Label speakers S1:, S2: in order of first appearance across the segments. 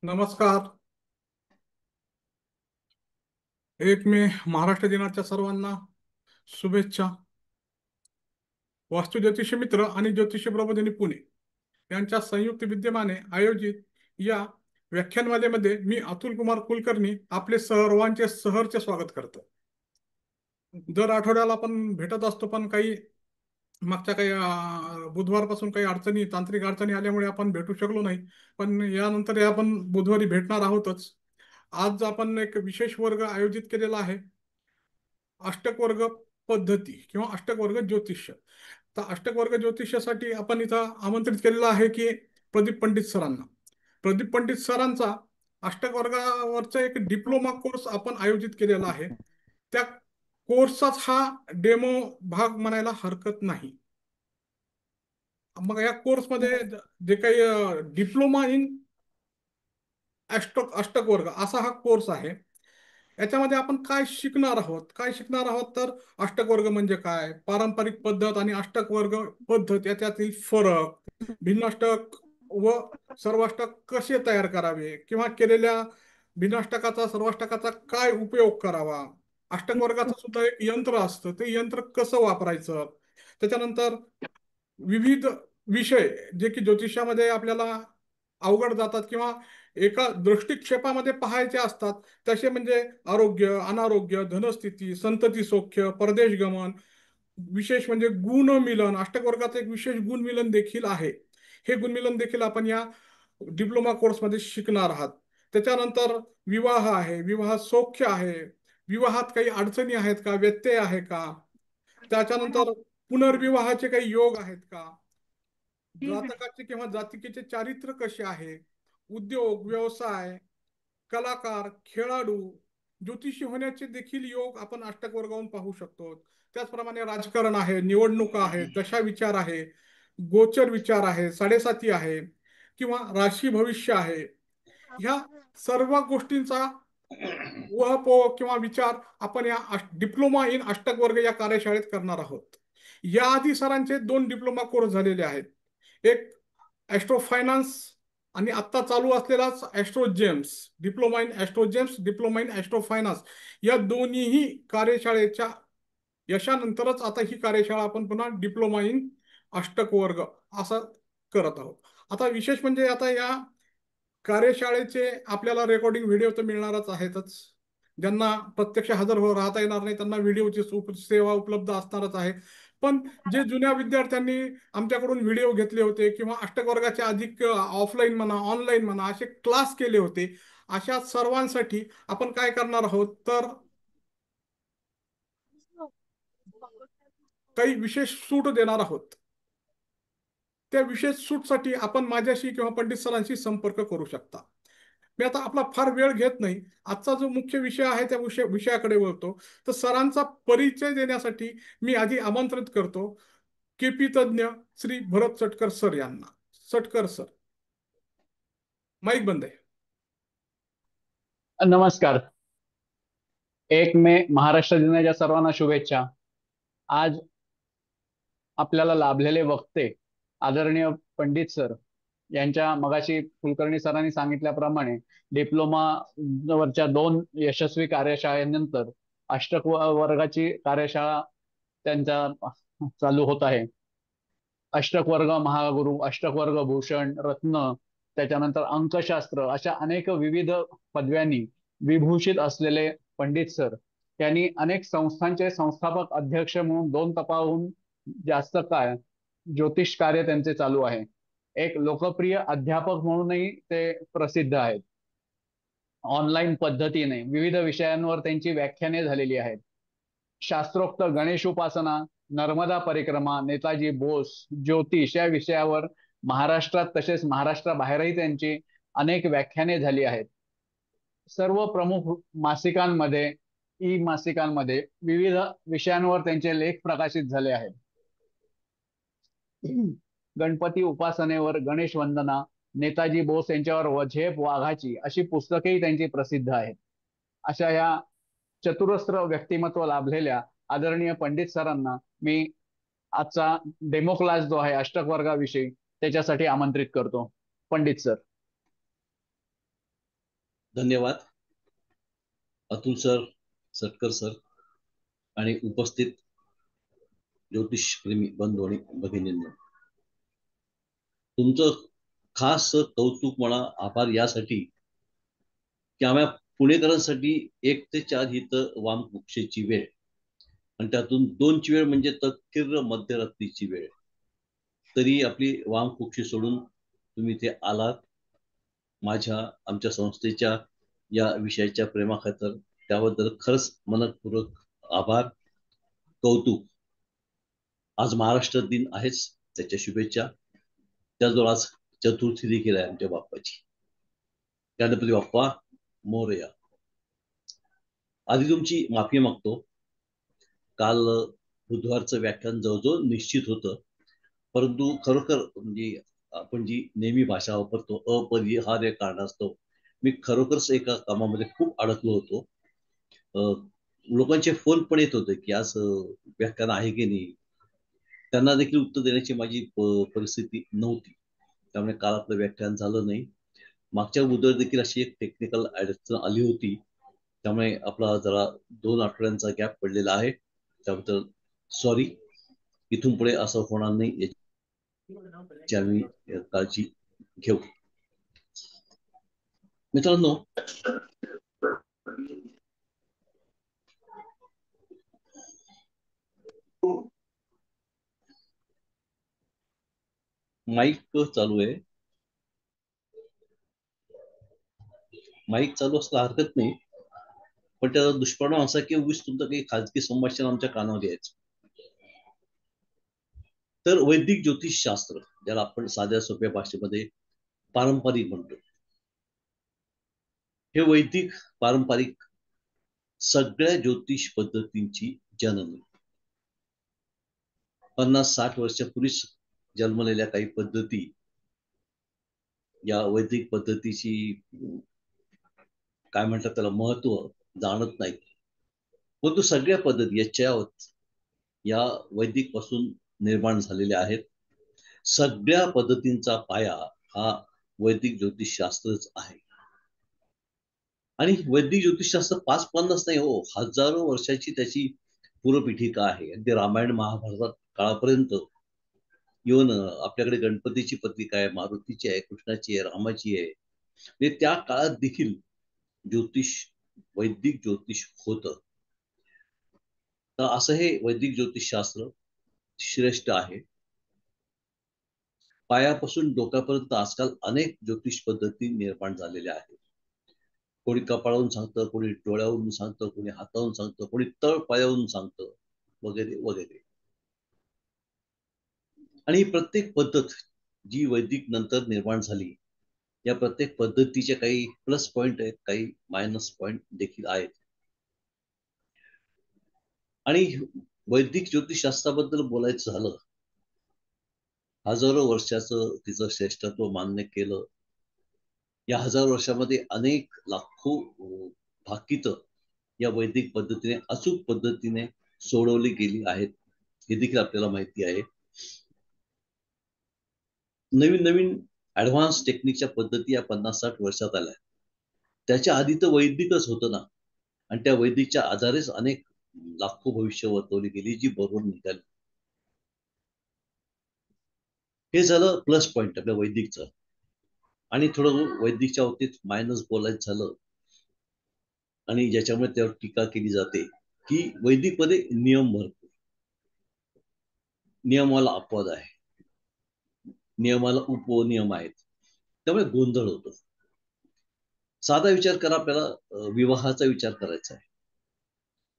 S1: नमस्कार. 1 मे महाराष्ट्र दिनाच्या सर्वांना शुभेच्छा. वास्तू ज्योतिषी मित्र आणि ज्योतिषी प्रबोधिनी पुणे यांच्या संयुक्त विद्यमाने आयोजित या व्याख्यानमालेमध्ये मी अतुल कुमार कुलकर्णी आपले सर्वांचे सहर्ष स्वागत करतो. दर आठवड्याला आपण भेटत असतो, पण काही मागच्या काही बुधवारपासून काही अडचणी, तांत्रिक अडचणी आल्यामुळे आपण भेटू शकलो नाही. पण यानंतर आपण बुधवारी भेटणार आहोतच. आज आपण एक विशेष वर्ग आयोजित केलेला आहे, अष्टक वर्ग पद्धती किंवा अष्टक वर्ग ज्योतिष्य. तर अष्टक वर्ग ज्योतिष्यासाठी आपण इथं आमंत्रित केलेलं आहे की प्रदीप पंडित सरांना. प्रदीप पंडित सरांचा अष्टक वर्गावरचा एक डिप्लोमा कोर्स आपण आयोजित केलेला आहे. त्या कोर्सचाच हा डेमो भाग म्हणायला हरकत नाही. मग या कोर्समध्ये जे काही डिप्लोमा इन अष्टक वर्ग असा हा कोर्स आहे. याच्यामध्ये आपण काय शिकणार आहोत तर अष्टक वर्ग म्हणजे काय, पारंपरिक पद्धत आणि अष्टक वर्ग पद्धत याच्यातील फरक, भिन्नाष्टक व सर्वाष्टक कसे तयार करावे किंवा केलेल्या भिन्नाष्टकाचा सर्वाष्टकाचा काय उपयोग करावा, अष्टक वर्गाचं सुद्धा एक यंत्र असतं, ते यंत्र कसं वापरायचं. त्याच्यानंतर विविध विषय जे की ज्योतिषामध्ये आपल्याला अवघड जातात किंवा एका दृष्टिक्षेपामध्ये पाहायचे असतात, तसे म्हणजे आरोग्य, अनारोग्य, धनस्थिती, संतती सौख्य, परदेश गमन, विशेष म्हणजे गुणमिलन. अष्टक वर्गाचं एक विशेष गुणमिलन देखील आहे. हे गुणमिलन देखील आपण या डिप्लोमा कोर्समध्ये शिकणार आहात. त्याच्यानंतर विवाह आहे, विवाह सौख्य आहे, विवाहात काही अडचणी आहेत का, व्यत्यय आहे का, त्याच्यानंतर पुनर्विवाहाचे काही योग आहेत का, जातकाचे किंवा जातिकेचे चारित्र्य कसे आहे, उद्योग, व्यवसाय, कलाकार, खेळाडू, ज्योतिषी होण्याचे देखील योग आपण अष्टक वर्गावरून पाहू शकतो. त्याचप्रमाणे राजकारण आहे, निवडणुका आहे, दशा विचार आहे, गोचर विचार आहे, साडेसाती आहे किंवा राशी भविष्य आहे. ह्या सर्व गोष्टींचा उहापोह किंवा विचार आपण या डिप्लोमा इन अष्टक वर्ग या कार्यशाळेत करणार आहोत. याआधी सरांचे 2 डिप्लोमा कोर्स झालेले आहेत. एक ॲस्ट्रो फायनान्स आणि आत्ता चालू असलेलाच astro gems, diploma in astro gems, diploma in astro finance. या दोन्हीही कार्यशाळेच्या यशानंतरच आता ही कार्यशाळा आपण पुन्हा डिप्लोमा इन अष्टक वर्ग असं करत आहोत. आता विशेष म्हणजे आता या कार्यशाळेचे आपल्याला रेकॉर्डिंग व्हिडिओ तर मिळणारच आहेतच. ज्यांना प्रत्यक्ष हजर राहता येणार नाही त्यांना व्हिडिओची सेवा उपलब्ध असणारच आहे. पण जे जुन्या विद्यार्थ्यांनी आमच्याकडून व्हिडिओ घेतले होते किंवा अष्टक वर्गाचे अधिक ऑफलाईन म्हणा, ऑनलाईन म्हणा, असे क्लास केले होते, अशा सर्वांसाठी आपण काय करणार आहोत तर काही विशेष सूट देणार आहोत. त्या विशेष सूटसाठी आपण माझ्याशी किंवा पंडित सरांशी संपर्क करू शकता. मी आता आपला फार वेळ घेत नाही, आजचा जो मुख्य विषय आहे त्या विषयाकडे वळतो. तर सरांचा परिचय देण्यासाठी मी आधी आमंत्रित करतो केपी तज्ज्ञ श्री भरत चटकर सर यांना. चटकर सर, माईक बंद आहे.
S2: नमस्कार. 1 मे महाराष्ट्र दिनाच्या सर्वांना शुभेच्छा. आज आपल्याला लाभलेले वक्ते आदरणीय पंडित सर यांच्या मगाशी कुलकर्णी सरांनी सांगितल्याप्रमाणे डिप्लोमा वरच्या 2 यशस्वी कार्यशाळेनंतर अष्टक वर्गाची कार्यशाळा त्यांचा चालू होत आहे. अष्टक वर्ग महागुरु, अष्टक वर्ग भूषण, रत्न, त्याच्यानंतर अंकशास्त्र अशा अनेक विविध पदव्यांनी विभूषित असलेले पंडित सर यांनी अनेक संस्थांचे संस्थापक अध्यक्ष म्हणून 2 तपाहून जास्त काळ ज्योतिष कार्य त्यांचे चालू आहे. एक लोकप्रिय अध्यापक म्हणूनही ते प्रसिद्ध आहेत. ऑनलाईन पद्धतीने विविध विषयांवर त्यांची व्याख्याने झालेली आहेत. शास्त्रोक्त गणेश उपासना, नर्मदा परिक्रमा, नेताजी बोस, ज्योतिष या विषयावर महाराष्ट्रात तसेच महाराष्ट्राबाहेरही त्यांची अनेक व्याख्याने झाली आहेत. सर्व प्रमुख मासिकांमध्ये, ई मासिकांमध्ये विविध विषयांवर त्यांचे लेख प्रकाशित झाले आहेत. गणपती उपासनेवर गणेश वंदना, नेताजी बोस यांच्यावर झेप वाघाची अशी पुस्तकेही त्यांची प्रसिद्ध आहेत. अशा या चतुरस्र व्यक्तिमत्व लाभलेल्या आदरणीय पंडित सरांना मी आजचा डेमो क्लास जो आहे अष्टक वर्गाविषयी त्याच्यासाठी आमंत्रित करतो. पंडित सर.
S3: धन्यवाद अतुल सर, सटकर सर आणि उपस्थित ज्योतिषप्रेमी बंधू आणि भगिनींनो, तुमचं खास कौतुक म्हणा, आभार यासाठी की आम्हा पुणेकरांसाठी 1 ते 4 ही तर वामकुक्षेची वेळ आणि त्यातून 2ची वेळ म्हणजे तत्किर मध्यरात्रीची वेळ, तरी आपली वामकुक्षी सोडून तुम्ही ते आलात. आमच्या संस्थेच्या या विषयाच्या प्रेमाखातर त्याबद्दल खरंच मनपूर्वक आभार, कौतुक. आज महाराष्ट्र दिन आहेच, त्याच्या शुभेच्छा. त्याचबरोबर आज चतुर्थी देखील आहे आमच्या बाप्पाची. गणपती बाप्पा मोरया. आधी तुमची माफी मागतो. काल बुधवारचं व्याख्यान जवळजवळ निश्चित होतं, परंतु खरोखर म्हणजे आपण जी नेहमी भाषा वापरतो अपरिहार्य कारणास्तव मी खरोखरच एका कामामध्ये खूप अडकलो होतो. लोकांचे फोन पण येत होते की आज व्याख्यान आहे की नाही. त्यांना देखील उत्तर देण्याची माझी परिस्थिती नव्हती, त्यामुळे काल आपलं व्याख्यान झालं नाही. मागच्या बुधवारी देखील अशी एक टेक्निकल अडचण आली होती, त्यामुळे आपला जरा 2 आठवड्यांचा गॅप पडलेला आहे. त्याबद्दल सॉरी. इथून पुढे असं होणार नाही याची आम्ही काळजी घेऊ. मित्रांनो, माईक चालू आहे. माईक चालू असला हरकत नाही, पण त्याचा दुष्परिणाम असा की उगीच तुमचं काही खाजगी संभाषण आमच्या कानावर यायचं. तर वैदिक ज्योतिषशास्त्र, ज्याला आपण साध्या सोप्या भाषेमध्ये पारंपरिक म्हणतो, हे वैदिक पारंपरिक सगळ्या ज्योतिष पद्धतींची जननी. 50-60 वर्षापूर्वीच जन्मलेल्या काही पद्धती या वैदिक पद्धतीची काय म्हणतात त्याला महत्व जाणत नाहीत, परंतु सगळ्या पद्धती यच्चयावत या वैदिक पासून निर्माण झालेल्या आहेत. सगळ्या पद्धतींचा पाया हा वैदिक ज्योतिषशास्त्रच आहे. आणि वैदिक ज्योतिषशास्त्र 5-50 नाही हो, हजारो वर्षाची त्याची पूर्वपीठिका आहे. अगदी रामायण महाभारतात काळापर्यंत येऊन आपल्याकडे गणपतीची पत्रिका आहे, मारुतीची आहे, कृष्णाची आहे, रामाची आहे. म्हणजे त्या काळात देखील ज्योतिष, वैदिक ज्योतिष होतं. तर असं हे वैदिक ज्योतिषशास्त्र श्रेष्ठ आहे. पायापासून डोक्यापर्यंत आजकाल अनेक ज्योतिष पद्धती निर्माण झालेल्या आहेत. कोणी कपाळावरून सांगतं, कोणी डोळ्यावरून सांगतं, कोणी हातावरून सांगतं, कोणी तळ पायावरून सांगतं, वगैरे वगैरे. आणि प्रत्येक पद्धत जी वैदिक नंतर निर्माण झाली, या प्रत्येक पद्धतीचे काही प्लस पॉइंट आहेत, काही मायनस पॉइंट देखील आहेत. आणि वैदिक ज्योतिषशास्त्राबद्दल बोलायचं झालं, हजारो वर्षाचं तिचं श्रेष्ठत्व मान्य केलं. या हजारो वर्षामध्ये अनेक लाखो भाकितं या वैदिक पद्धतीने अचूक पद्धतीने सोडवली गेली आहेत, हे देखील आपल्याला माहिती आहे. नवीन नवीन ऍडव्हान्स टेक्निकच्या पद्धती या 50-60 वर्षात आल्या. त्याच्या आधी तर वैदिकच होतं ना, आणि त्या वैदिकच्या आधारेच अनेक लाखो भविष्य वर्तवली गेली, जी बरोबर निघाली. हे झालं प्लस पॉइंट आपल्या वैदिकचं. आणि थोडं वैदिकच्या बाबतीत मायनस बोलायचं झालं, आणि ज्याच्यामुळे त्यावर टीका केली जाते की वैदिक मध्ये नियम भरपूर, नियमाला अपवाद आहे, नियमाला उपनियम आहेत, त्यामुळे गोंधळ होतो. साधा विचार करा, आपल्याला विवाहाचा विचार करायचा आहे.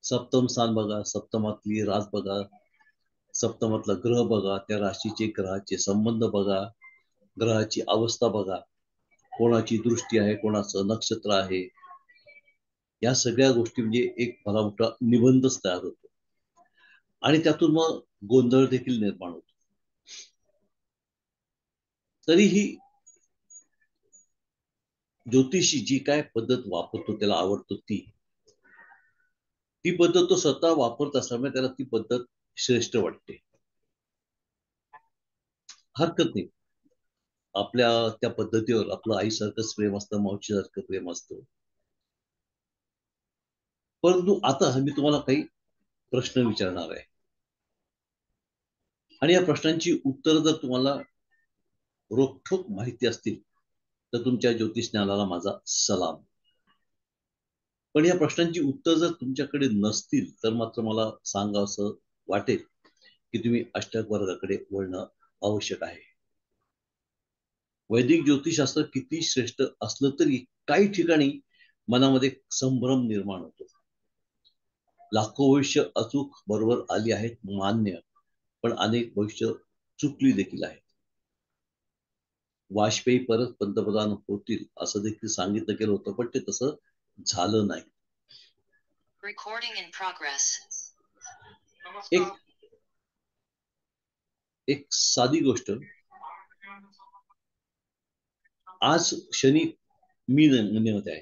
S3: सप्तम स्थान बघा, सप्तमातली रास बघा, सप्तमातला ग्रह बघा, त्या राशीचे ग्रहाचे संबंध बघा, ग्रहाची अवस्था बघा, कोणाची दृष्टी आहे, कोणाचं नक्षत्र आहे. या सगळ्या गोष्टी म्हणजे एक भला मोठा निबंधच तयार होतो, आणि त्यातून मग गोंधळ देखील निर्माण होतो. तरीही ज्योतिषी जी काय पद्धत वापरतो, त्याला आवडतो ती पद्धत तो स्वतः वापरत असल्यामुळे त्याला ती पद्धत श्रेष्ठ वाटते. हरकत नाही, आपल्या त्या पद्धतीवर आपलं आईसारखंच प्रेम असतं, मावशीसारखं प्रेम असतं. परंतु आता मी तुम्हाला काही प्रश्न विचारणार आहे आणि या प्रश्नांची उत्तर जर तुम्हाला रोखठोक माहिती असतील तर तुमच्या ज्योतिष ज्ञानाला माझा सलाम. पण या प्रश्नांची उत्तर जर तुमच्याकडे नसतील तर मात्र मला सांगा असं वाटेल की तुम्ही अष्टक वर्गाकडे वळणं आवश्यक आहे. वैदिक ज्योतिषशास्त्र किती श्रेष्ठ असलं तरी काही ठिकाणी मनामध्ये संभ्रम निर्माण होतो. लाखो भविष्य अचूक बरोबर आली आहेत मान्य, पण अनेक भविष्य चुकली देखील आहेत. वाजपेयी परत पंतप्रधान होतील असं देखील सांगितलं गेलं होतं, पण ते तसं झालं नाही.
S4: Recording in progress.
S3: एक एक साधी गोष्ट, आज शनी मीनेत आहे,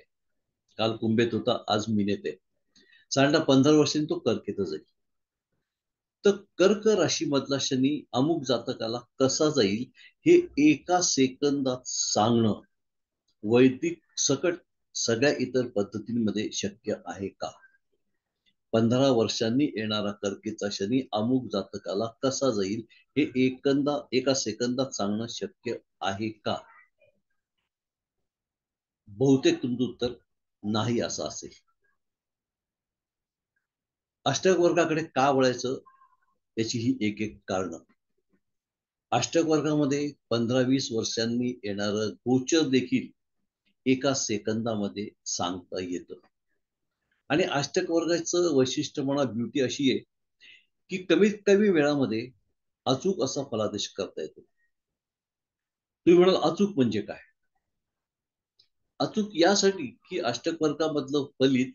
S3: काल कुंभेत होता, आज मीनेत आहे. साधारण 15 वर्षांनी तो कर्केत जाईल. तर कर्क राशी मधला शनी अमुक जातकाला कसा जाईल हे एका सेकंदात सांगणं वैदिक सकट सगळ्या इतर पद्धतींमध्ये शक्य आहे का? 15 वर्षांनी येणारा कर्केचा शनी अमुक जातकाला कसा जाईल हे एका सेकंदात सांगणं शक्य आहे का? बहुतेक तुमचं उत्तर नाही असं असेल. अष्टक वर्गाकडे का वळायचं याची ही एक कारण. अष्टक वर्गामध्ये 15-20 वर्षांनी येणारं गोचर देखील एका सेकंदामध्ये सांगता येतं. आणि अष्टक वर्गाचं वैशिष्ट्य म्हणा, ब्युटी अशी आहे की कमीत कमी वेळामध्ये अचूक असा फलादेश करता येतो. तुम्ही म्हणाल अचूक म्हणजे काय? अचूक यासाठी की अष्टक वर्गामधलं फलित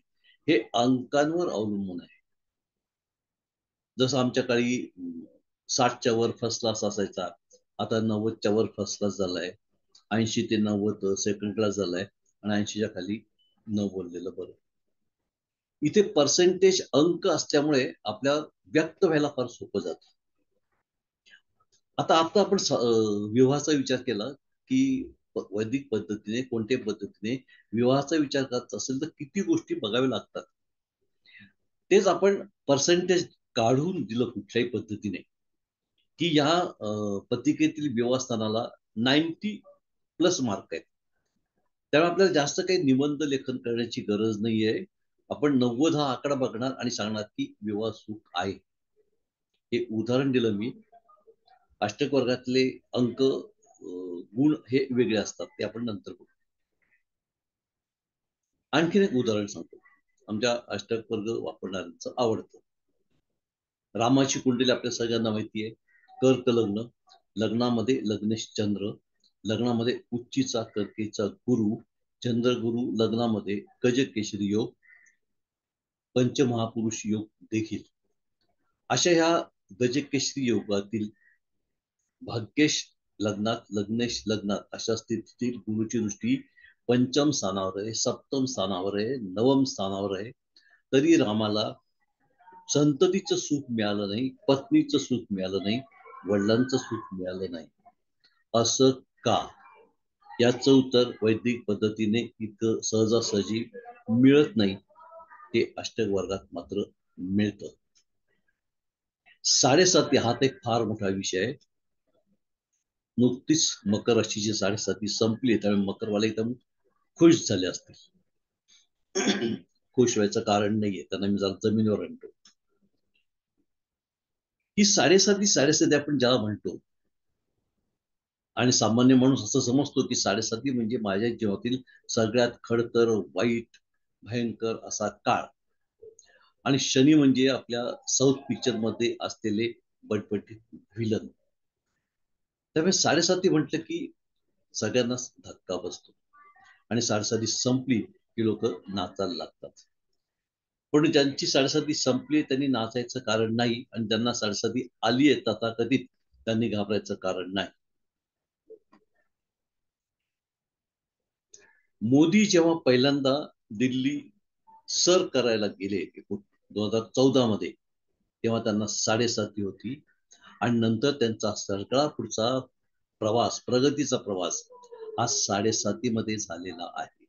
S3: हे अंकांवर अवलंबून आहे. जसं आमच्या काळी 60च्या वर फर्स्ट क्लास असायचा, आता 90च्या वर फर्स्ट क्लास झालाय, 80 ते 90 सेकंड क्लास झालाय आणि 80च्या खाली न बोललेलं बरं. इथे पर्सेंटेज अंक असल्यामुळे आपल्या व्यक्त व्हायला फार सोपं जातं. आता आपण विवाहाचा विचार केला की वैदिक पद्धतीने कोणत्याही पद्धतीने विवाहाचा विचार करत असेल तर किती गोष्टी बघाव्या लागतात. तेच आपण पर्सेंटेज काढून दिलं कुठल्याही पद्धतीने की या पत्रिकेतील विवाहस्थानाला 90+ मार्क आहेत, त्यामुळे आपल्याला जास्त काही निबंध लेखन करण्याची गरज नाहीये. आपण 90 हा आकडा बघणार आणि सांगणार की विवाह सुख आहे. हे उदाहरण दिलं मी. अष्टक वर्गातले अंक गुण हे वेगळे असतात, ते आपण नंतर बघू. आणखीन एक उदाहरण सांगतो, आमच्या अष्टक वर्ग वापरणाऱ्यांचं आवडतं. रामाची कुंडली आपल्या सगळ्यांना माहिती आहे. कर्क लग्न, लग्नामध्ये लग्नेश चंद्र, लग्नामध्ये उच्चीचा कर्केचा गुरु, चंद्रगुरु, लग्नामध्ये गजकेशरी योग, पंचमहापुरुष योग देखील. अशा ह्या गजकेशरी योगातील भाग्येश लग्नात, लग्नेश लग्नात अशा स्थितीतील गुरुची दृष्टी पंचम स्थानावर आहे, सप्तम स्थानावर आहे, नवम स्थानावर आहे. तरी रामाला संततीचं सुख मिळालं नाही, पत्नीचं सुख मिळालं नाही, वडिलांचं सुख मिळालं नाही. असं का? याचं उत्तर वैदिक पद्धतीने इतकं सहजासहजी मिळत नाही, ते अष्टक वर्गात मात्र मिळतं. 7.5 हा एक फार मोठा विषय आहे. नुकतीच मकर राशीची 7.5 संपली, त्यामुळे मकरवाले एकदम खुश झाले असतील. खुश व्हायचं कारण नाहीये, त्यांना मी जरा जमिनीवर आणतो. ही 7.5 आपण ज्याला म्हणतो आणि सामान्य माणूस असं समजतो की 7.5 म्हणजे माझ्या जीवनातील सगळ्यात खडतर, वाईट, भयंकर असा काळ. आणि शनी म्हणजे आपल्या साऊथ पिक्चर मध्ये असलेले बटबटीत व्हिलन. त्यामुळे 7.5 म्हटलं की सगळ्यांनाच धक्का बसतो आणि 7.5 संपली की लोक नाचायला लागतात. पण ज्यांची 7.5 संपली त्यांनी नाचायचं कारण नाही, आणि ज्यांना 7.5 आली आहे तथाकथित त्यांनी घाबरायचं कारण नाही. मोदी जेव्हा पहिल्यांदा दिल्ली सर करायला गेले 2014 मध्ये, तेव्हा त्यांना 7.5 होती आणि नंतर त्यांचा सगळा पुढचा प्रवास, प्रगतीचा प्रवास हा 7.5 मध्ये झालेला आहे.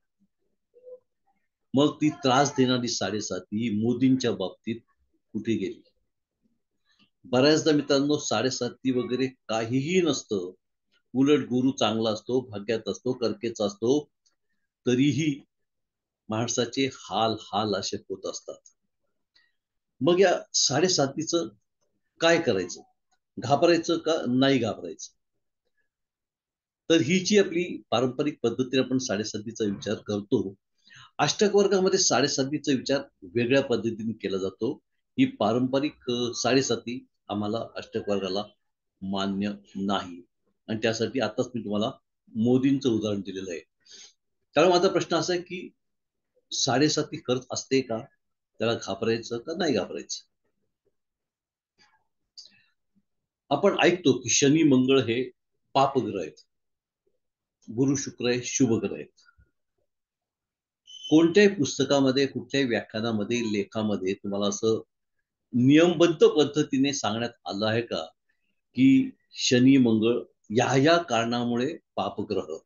S3: मग ती त्रास देणारी 7.5 मोदींच्या बाबतीत कुठे गेली? बऱ्याचदा मित्रांनो 7.5 वगैरे काहीही नसतं, उलट गुरु चांगला असतो, भाग्यात असतो, करकेचा असतो, तरीही माणसाचे हाल हाल असे होत असतात. मग या 7.5चं काय करायचं? घाबरायचं का नाही घाबरायचं? तर ही जी आपली पारंपरिक पद्धतीने आपण 7.5चा विचार करतो, अष्टक वर्गामध्ये 7.5चा विचार वेगळ्या पद्धतीने केला जातो. ही पारंपरिक 7.5 आम्हाला अष्टक वर्गाला मान्य नाही, आणि त्यासाठी आताच मी तुम्हाला मोदींचं उदाहरण दिलेलं आहे. त्यामुळे माझा प्रश्न असा आहे की 7.5 खरंच असते का? त्याला घाबरायचं का नाही घाबरायचं? आपण ऐकतो की शनी मंगळ हे पापग्रह आहेत, गुरु शुक्र हे शुभ ग्रह आहेत. कोणत्याही पुस्तकामध्ये, कुठल्याही व्याख्यानामध्ये, लेखामध्ये तुम्हाला असं नियमबद्ध पद्धतीने सांगण्यात आलं आहे का की शनी मंगळ या कारणामुळे पापग्रह?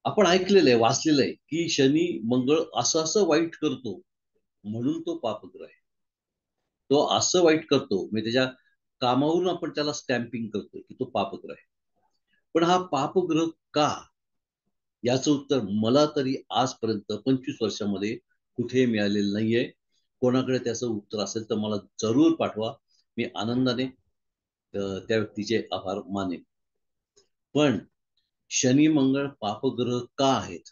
S3: आपण ऐकलेलं आहे, वाचलेलं आहे की शनी मंगळ असं असं वाईट करतो म्हणून तो पापग्रह आहे. तो असं वाईट करतो म्हणजे त्याच्या कामावरून आपण त्याला स्टॅम्पिंग करतो की तो पापग्रह आहे. पण हा पापग्रह का? याचं उत्तर मला तरी आजपर्यंत 25 वर्षामध्ये कुठे मिळालेलं नाहीये. कोणाकडे त्याचं उत्तर असेल तर मला जरूर पाठवा. मी आनंदाने त्या व्यक्तीचे आभार मानेन. पण शनी मंगळ पापग्रह का आहेत,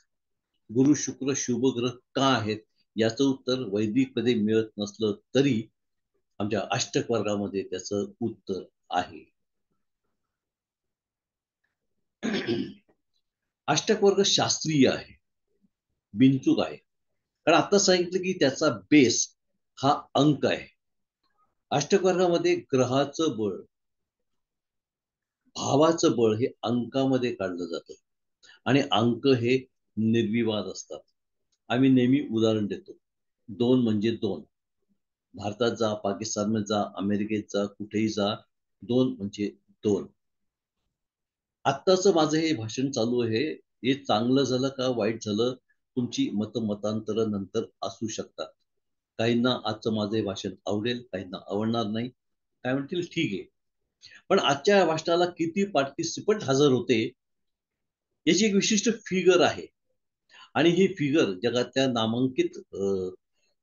S3: गुरु शुक्र शुभ ग्रह का आहेत, याचं उत्तर वैदिकमध्ये मिळत नसलं तरी आमच्या अष्टक वर्गामध्ये त्याचं उत्तर आहे. अष्टक वर्ग शास्त्रीय आहे, बिनचूक आहे. कारण आता सांगितलं की त्याचा बेस हा अंक आहे. अष्टक वर्गामध्ये ग्रहाचं बळ, भावाचं बळ हे अंकामध्ये काढलं जातं, आणि अंक हे निर्विवाद असतात. आम्ही नेहमी उदाहरण देतो, 2 म्हणजे 2. भारतात जा, पाकिस्तानमध्ये जा, अमेरिकेत जा, कुठेही जा, 2 म्हणजे 2. आत्ताच माझं हे भाषण चालू आहे, हे चांगलं झालं का वाईट झालं, तुमची मतांतर नंतर असू शकतात. काहींना आजचं माझं हे भाषण आवडेल, काहींना आवडणार नाही. काय म्हणतील ठीक आहे. पण आजच्या भाषणाला किती पार्टिसिपंट हजर होते याची एक विशिष्ट फिगर आहे, आणि ही फिगर जगातल्या नामांकित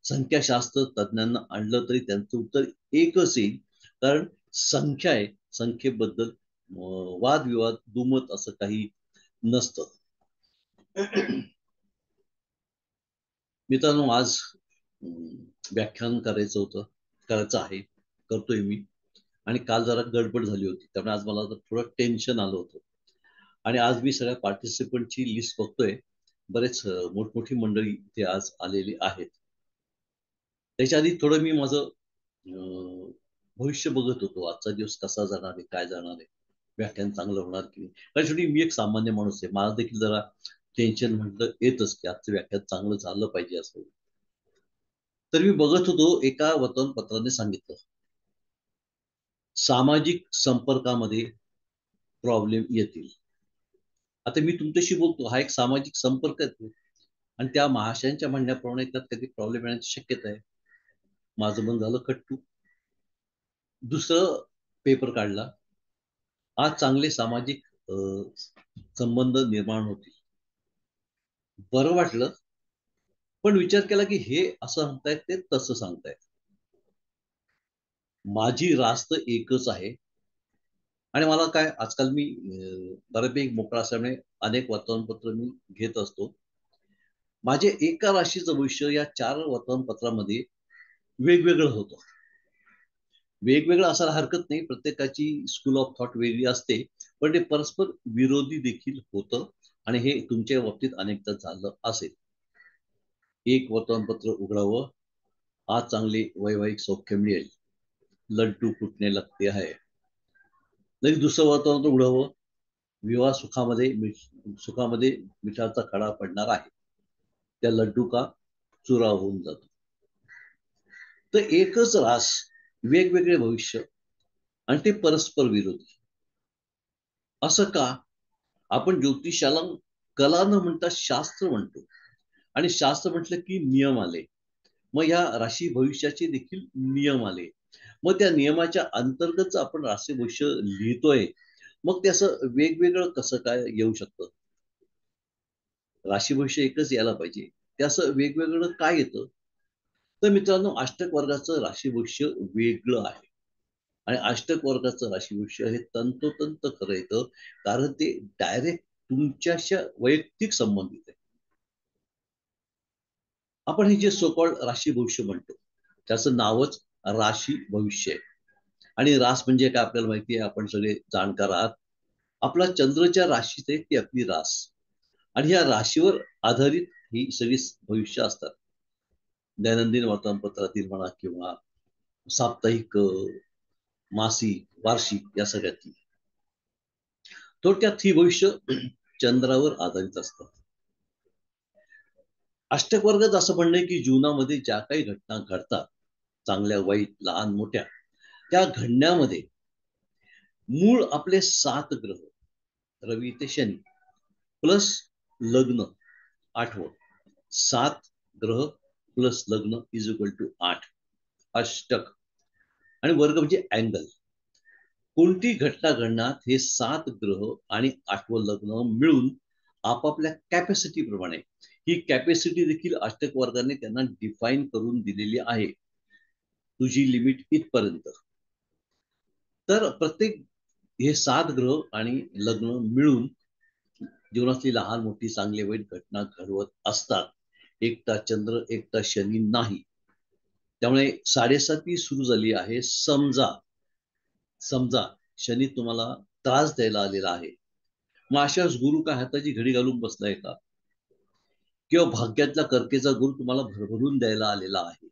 S3: संख्याशास्त्र तज्ञांना आणलं तरी त्यांचं उत्तर एकच येईल. कारण संख्या आहे, संख्येबद्दल वादविवाद दुमत असं काही नसतं. मित्रांनो, आज व्याख्यान करायचं आहे, करतोय मी. आणि काल जरा गडबड झाली होती, त्यामुळे आज मला थोडं टेन्शन आलं होतं. आणि आज मी सगळ्या पार्टिसिपंटची लिस्ट बघतोय, बरेच मोठमोठी मंडळी ते आज आलेली आहेत. त्याच्या आधी थोडं मी माझं भविष्य बघत होतो, आजचा दिवस कसा जाणार आहे, काय जाणार आहे, व्याख्यान चांगलं होणार की नाही. कारण शेवटी मी एक सामान्य माणूस आहे, मला देखील जरा टेन्शन म्हटलं येतच की आजचं व्याख्यान चांगलं झालं पाहिजे असं. तर मी बघत होतो, एका वर्तमानपत्राने सांगितलं सामाजिक संपर्कामध्ये प्रॉब्लेम येतील. आता मी तुमच्याशी बोलतो, हा एक सामाजिक संपर्क आहे, आणि त्या महाशयांच्या म्हणण्याप्रमाणे त्यात कधी प्रॉब्लेम येण्याची शक्यता आहे. माझं मन झालं कट्टू. दुसरं पेपर काढला, आज चांगले सामाजिक संबंध निर्माण होतील. बरं वाटलं, पण विचार केला की हे असं सांगतायत ते तसं सांगतायत. माझी रास्त एकच आहे, आणि मला काय आजकाल मी बऱ्यापैकी मोकळा असल्यामुळे अनेक वर्तमानपत्र मी घेत असतो. माझे एका राशीचं भविष्य या 4 वर्तमानपत्रामध्ये वेगवेगळं होतं. वेगवेगळं असायला हरकत नाही, प्रत्येकाची स्कूल ऑफ थॉट वेगळी असते, पण ते परस्पर विरोधी देखील होतं, आणि हे तुमच्या बाबतीत अनेकदा झालं असेल. एक वर्तमानपत्र उघडावं, आज चांगले वैवाहिक सौख्य मिळेल, लड्डू फुटणे लगते आहे. लगेच दुसरं वर्तमानपत्र उघडावं, विवाह सुखामध्ये मिठाचा खडा पडणार आहे, त्या लड्डू का चुरा होऊन जातो. तर एकच रास, वेगवेगळे भविष्य, आणि ते परस्पर विरोधी. असं का? आपण ज्योतिषाला कला न म्हणता शास्त्र म्हणतो, आणि शास्त्र म्हटलं की नियम आले. मग ह्या राशी भविष्याचे देखील नियम आले. मग त्या नियमाच्या अंतर्गत आपण राशी भविष्य लिहितोय, मग ते असं वेगवेगळं कसं काय येऊ शकतं? राशी भविष्य एकच यायला पाहिजे, ते असं वेगवेगळं काय येतं? तर मित्रांनो, अष्टक वर्गाचं राशी भविष्य वेगळं आहे. आणि अष्टक वर्गाचं राशी भविष्य हे तंतोतंत खरं येतं, कारण ते डायरेक्ट तुमच्याशी वैयक्तिक संबंधित आहे. आपण हे जे सोकॉल्ड राशी भविष्य म्हणतो, त्याचं नावच राशी भविष्य आहे. आणि रास म्हणजे काय आपल्याला माहिती आहे, आपण सगळे जाणकार आहात. आपला चंद्रच्या राशीत आहे ती आपली रास, आणि ह्या राशीवर आधारित ही सगळी भविष्य असतात. दैनंदिन वर्तमानपत्रातील म्हणा किंवा साप्ताहिक, मासिक, वार्षिक, या सगळ्यातली. थोडक्यात ही भविष्य चंद्रावर आधारित असतात. अष्टक वर्गात असं म्हणणं की जीवनामध्ये ज्या काही घटना घडतात, चांगल्या वाईट लहान मोठ्या, त्या घडण्यामध्ये मूळ आपले 7 ग्रह, रवी ते शनी प्लस लग्न 8व, 7 ग्रह प्लस लग्न इज इक्वल टू 8, अष्टक. आणि वर्ग म्हणजे अँगल. कोणती घटना घडणार, हे 7 ग्रह आणि 8वं लग्न मिळून आपापल्या कॅपॅसिटी प्रमाणे, ही कॅपॅसिटी देखील अष्टक वर्गाने त्यांना डिफाईन करून दिलेली आहे, तुझी लिमिट इथपर्यंत. तर प्रत्येक हे 7 ग्रह आणि लग्न मिळून जीवनातली लहान मोठी चांगली वाईट घटना घडवत असतात. एकटा चंद्र एकटा शनी नाही. त्यामुळे 7.5 सुरू झाली आहे. समजा शनी तुम्हाला त्रास द्यायला आलेला आहे, मग अशाच गुरु काय हाताची घडी घालून बसलाय का? किंवा भाग्यातला कर्केचा गुरु तुम्हाला भरभरून द्यायला आलेला आहे,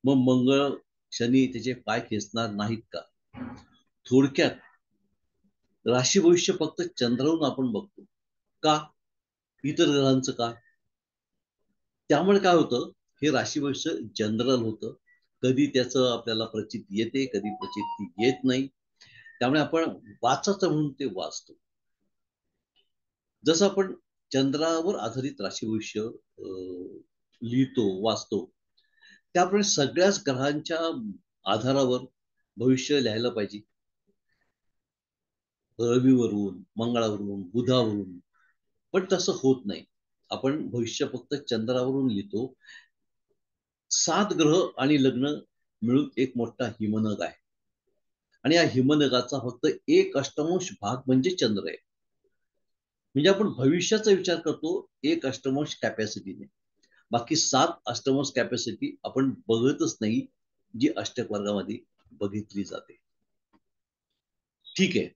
S3: मग मंगळ शनी त्याचे पाय खेचणार नाहीत का? थोडक्यात राशी भविष्य फक्त चंद्रावरून आपण बघतो का, इतर ग्रहांचं का? त्यामुळे काय होतं, हे राशी भविष्य जनरल होतं. कधी त्याचं आपल्याला प्रचिती येते, कधी प्रचिती येत नाही. त्यामुळे आपण वाचायचं म्हणून ते वाचतो. जसं आपण चंद्रावर आधारित राशी भविष्य लिहितो, वाचतो, त्याप्रमाणे सगळ्याच ग्रहांच्या आधारावर भविष्य लिहायला पाहिजे. रवीवरून, मंगळावरून, बुधावरून. पण तसं होत नाही. आपण भविष्य फक्त चंद्रावरून लिहितो. 7 ग्रह आणि लग्न मिळून एक मोठा हिमनग आहे, आणि या हिमनगाचा फक्त 1/8 भाग म्हणजे चंद्र आहे. म्हणजे आपण भविष्याचा विचार करतो 1/8 कॅपॅसिटीने, बाकी 7/8 कॅपॅसिटी आपण बघतच नाही, जी अष्टक वर्गामध्ये बघितली जाते. ठीक आहे,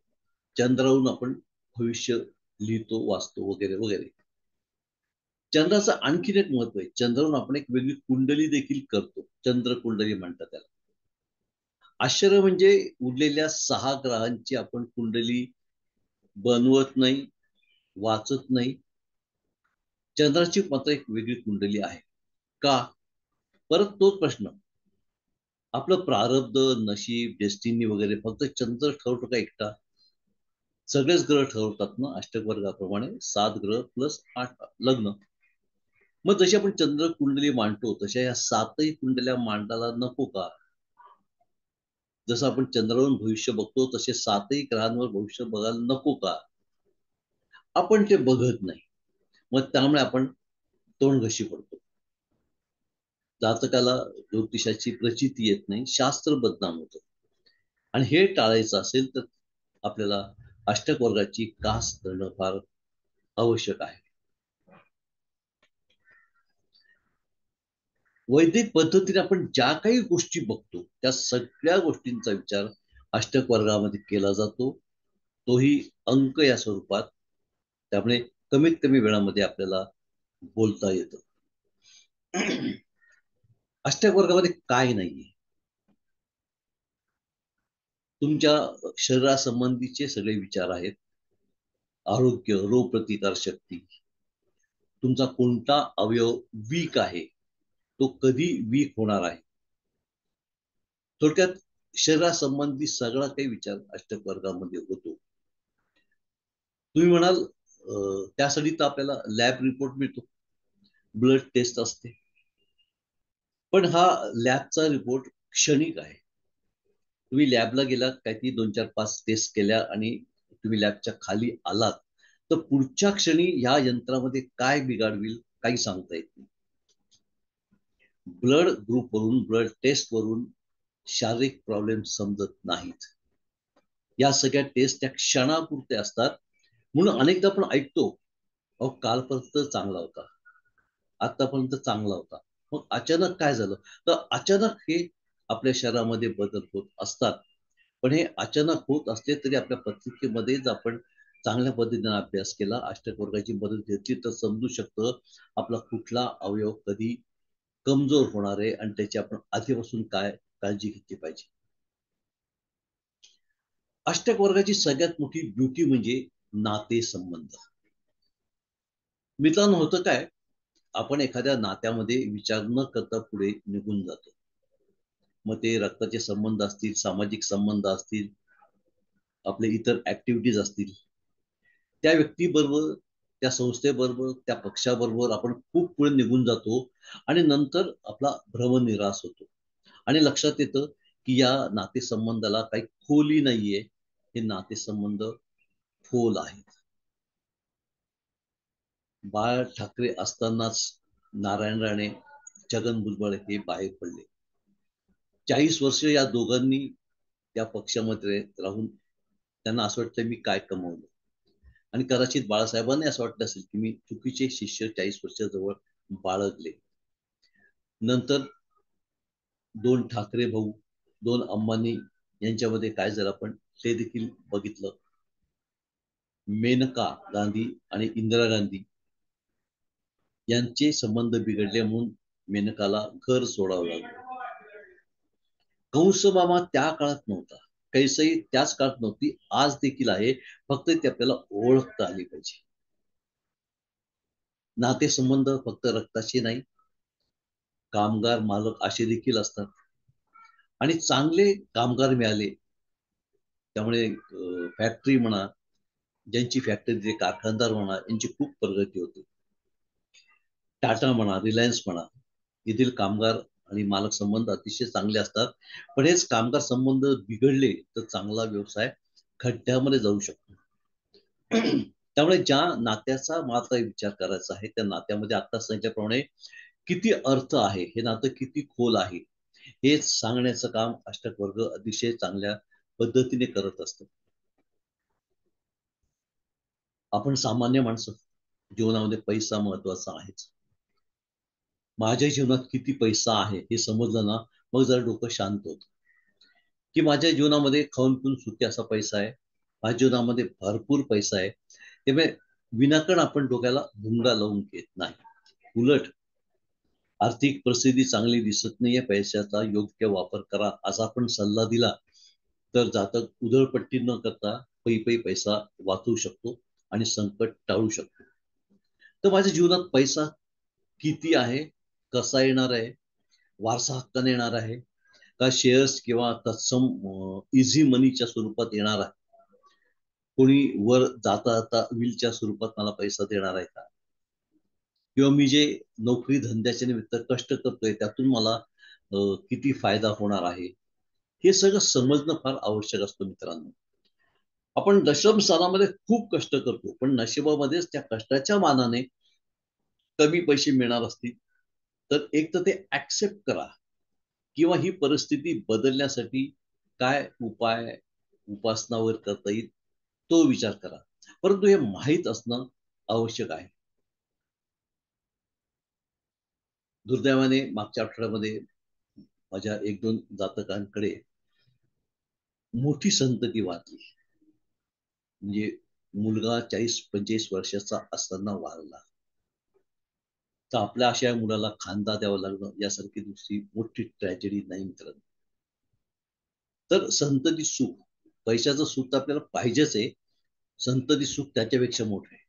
S3: चंद्रावरून आपण भविष्य लिहितो, वाचतो, वगैरे वगैरे. चंद्राचं आणखीन एक महत्व आहे, चंद्रावरून आपण एक वेगळी कुंडली देखील करतो, चंद्र कुंडली म्हणतात त्याला. आश्चर्य म्हणजे उरलेल्या 6 ग्रहांची आपण कुंडली बनवत नाही, वाचत नाही. चंद्राची मात्र एक वेगळी कुंडली आहे का? परत तोच प्रश्न, आपलं प्रारब्ध, नशीब, डेस्टिनी वगैरे फक्त चंद्र ठरवतो का एकटा? सगळेच ग्रह ठरवतात ना अष्टक वर्गाप्रमाणे, 7 ग्रह प्लस 8 लग्न. मग जशी आपण चंद्र कुंडली मांडतो, तशा या 7ही कुंडल्या मांडायला नको का? जसं आपण चंद्रावरून भविष्य बघतो, तसे 7ही ग्रहांवर भविष्य बघायला नको का? आपण ते बघत नाही. मग त्यामुळे आपण तोंडघशी पडतो. जातकाला ज्योतिषाची प्रचिती येत नाही, शास्त्र बदनाम होतं. आणि हे टाळायचं असेल तर आपल्याला अष्टक वर्गाची कास करणं फार आवश्यक आहे. वैदिक पद्धतीने आपण ज्या काही गोष्टी बघतो, त्या सगळ्या गोष्टींचा विचार अष्टक वर्गामध्ये केला जातो, तोही अंक या स्वरूपात. त्यामुळे कमीत कमी वेळामध्ये आपल्याला बोलता येतं. अष्टक वर्गामध्ये काय नाहीये, तुमच्या शरीरासंबंधीचे सगळे विचार आहेत. आरोग्य, रोग प्रतिकार शक्ती, तुमचा कोणता अवयव वीक आहे, तो कधी वीक होणार आहे. थोडक्यात शरीरासंबंधी सगळा काही विचार अष्टक वर्गामध्ये होतो. तुम्ही म्हणाल त्यासाठी तर आपल्याला लॅब रिपोर्ट मिळतो, ब्लड टेस्ट असते. पण हा लॅबचा रिपोर्ट क्षणिक आहे. तुम्ही लॅबला गेलात, काहीतरी 2-4-5 टेस्ट केल्या आणि तुम्ही लॅबच्या खाली आलात, तर पुढच्या क्षणी या यंत्रामध्ये काय बिघाड होईल काही सांगता येत नाही. ब्लड ग्रुप वरून, ब्लड टेस्ट वरून शारीरिक प्रॉब्लेम समजत नाहीत. या सगळ्या टेस्ट त्या क्षणापुरते असतात. म्हणून अनेकदा आपण ऐकतो, अहो कालपर्यंत चांगला होता, आतापर्यंत चांगला होता, मग अचानक काय झालं. तर अचानक हे आपल्या शरीरामध्ये बदल होत असतात. पण हे अचानक होत असले तरी आपल्या पत्रिकेमध्ये जर आपण चांगल्या पद्धतीने अभ्यास केला, अष्टक वर्गाची मदत घेतली, तर समजू शकतं आपला कुठला अवयव कधी कमजोर होणार आहे आणि त्याची आपण आधीपासून काय काळजी घेतली पाहिजे. अष्टक वर्गाची सगळ्यात मोठी ब्युटी म्हणजे नाते संबंध. मित्रांनो, होतं काय, आपण एखाद्या नात्यामध्ये विचार न करता पुढे निघून जातो. मग ते रक्ताचे संबंध असतील, सामाजिक संबंध असतील, आपले इतर ऍक्टिव्हिटीज असतील, त्या व्यक्तीबरोबर, त्या संस्थेबरोबर, त्या पक्षाबरोबर आपण खूप पुढे निघून जातो आणि नंतर आपला भ्रमनिरास होतो आणि लक्षात येतं की या नातेसंबंधाला काही खोली नाहीये, हे नातेसंबंध खोल आहेत. बाळ ठाकरे असतानाच नारायण राणे, छगन भुजबळ हे बाहेर पडले. 40 वर्ष या दोघांनी त्या पक्षामध्ये राहून त्यांना असं वाटतं मी काय कमवलं, आणि कदाचित बाळासाहेबांनी असं वाटलं असेल की मी चुकीचे शिष्य 40 वर्षाजवळ बाळगले. नंतर 2 ठाकरे भाऊ, 2 अंबानी यांच्यामध्ये काय झालं आपण ते देखील बघितलं. मेनका गांधी आणि इंदिरा गांधी यांचे संबंध बिघडले म्हणून मेनकाला घर सोडावं लागलं. कंस मामा त्या काळात नव्हता, कैसई त्याच काळात नव्हती, आज देखील आहे, फक्त ते आपल्याला ओळखता आली पाहिजे. नातेसंबंध फक्त रक्ताचे नाही, कामगार मालक असे देखील असतात आणि चांगले कामगार मिळाले त्यामुळे फॅक्टरी म्हणा, ज्यांची फॅक्टरी कारखानदार म्हणा, यांची खूप प्रगती होते. टाटा म्हणा, रिलायन्स म्हणा, येथील कामगार आणि मालक संबंध अतिशय चांगले असतात. पण हेच कामगार संबंध बिघडले तर चांगला व्यवसाय खड्ड्यामध्ये जाऊ शकतो. त्यामुळे ज्या नात्याचा मात्र विचार करायचा आहे, त्या नात्यामध्ये आता सांगितल्याप्रमाणे किती अर्थ आहे, हे नातं किती खोल आहे, हे सांगण्याचं काम अष्टक वर्ग अतिशय चांगल्या पद्धतीने करत असतो. आपण सामान्य माणसं, जीवनामध्ये पैसा महत्वाचा आहेच. माझ्या जीवनात किती पैसा आहे हे समजलं ना, मग जरा डोकं शांत होतं की माझ्या जीवनामध्ये खाऊन पिऊन सुखी असा पैसा आहे, माझ्या जीवनामध्ये भरपूर पैसा आहे. त्यामुळे विनाकारण आपण डोक्याला भुंगा लावून घेत नाही. उलट आर्थिक परिस्थिती चांगली दिसत नाहीये, पैशाचा योग्य वापर करा असा आपण सल्ला दिला तर जातक उधळपट्टी न करता पै पैसा वाचवू शकतो आणि संकट टाळू शकतो. तर माझ्या जीवनात पैसा किती आहे, कसा येणार आहे, वारसा हक्काने येणार आहे का, शेअर्स किंवा तत्सम इझी मनीच्या स्वरूपात येणार आहे, कोणी वर जाता जाता विलच्या स्वरूपात मला पैसा देणार आहे का, किंवा मी जे नोकरी धंद्याच्या निमित्त कष्ट करतोय त्यातून मला किती फायदा होणार आहे, हे सगळं समजणं फार आवश्यक असतं. मित्रांनो, आपण दशम स्थानामध्ये खूप कष्ट करतो, पण नशिबामध्येच त्या कष्टाच्या मानाने कमी पैसे मिळणार असतील तर एक तर ते ऍक्सेप्ट करा, किंवा ही परिस्थिती बदलण्यासाठी काय उपाय उपासनावर करता येईल तो विचार करा. परंतु हे माहीत असणं आवश्यक आहे. दुर्दैवाने मागच्या आठवड्यामध्ये माझ्या 1-2 जातकांकडे मोठी संतती वाचली. म्हणजे मुलगा 40-45 वर्षाचा असताना वारला, तर आपल्या अशा मुलाला खांदा द्यावा लागणं यासारखी दुसरी मोठी ट्रॅजेडी नाही मित्रांनो. तर संतती सुख, पैशाचं सुख तर आपल्याला पाहिजेच आहे, संतती सुख त्याच्यापेक्षा मोठं आहे.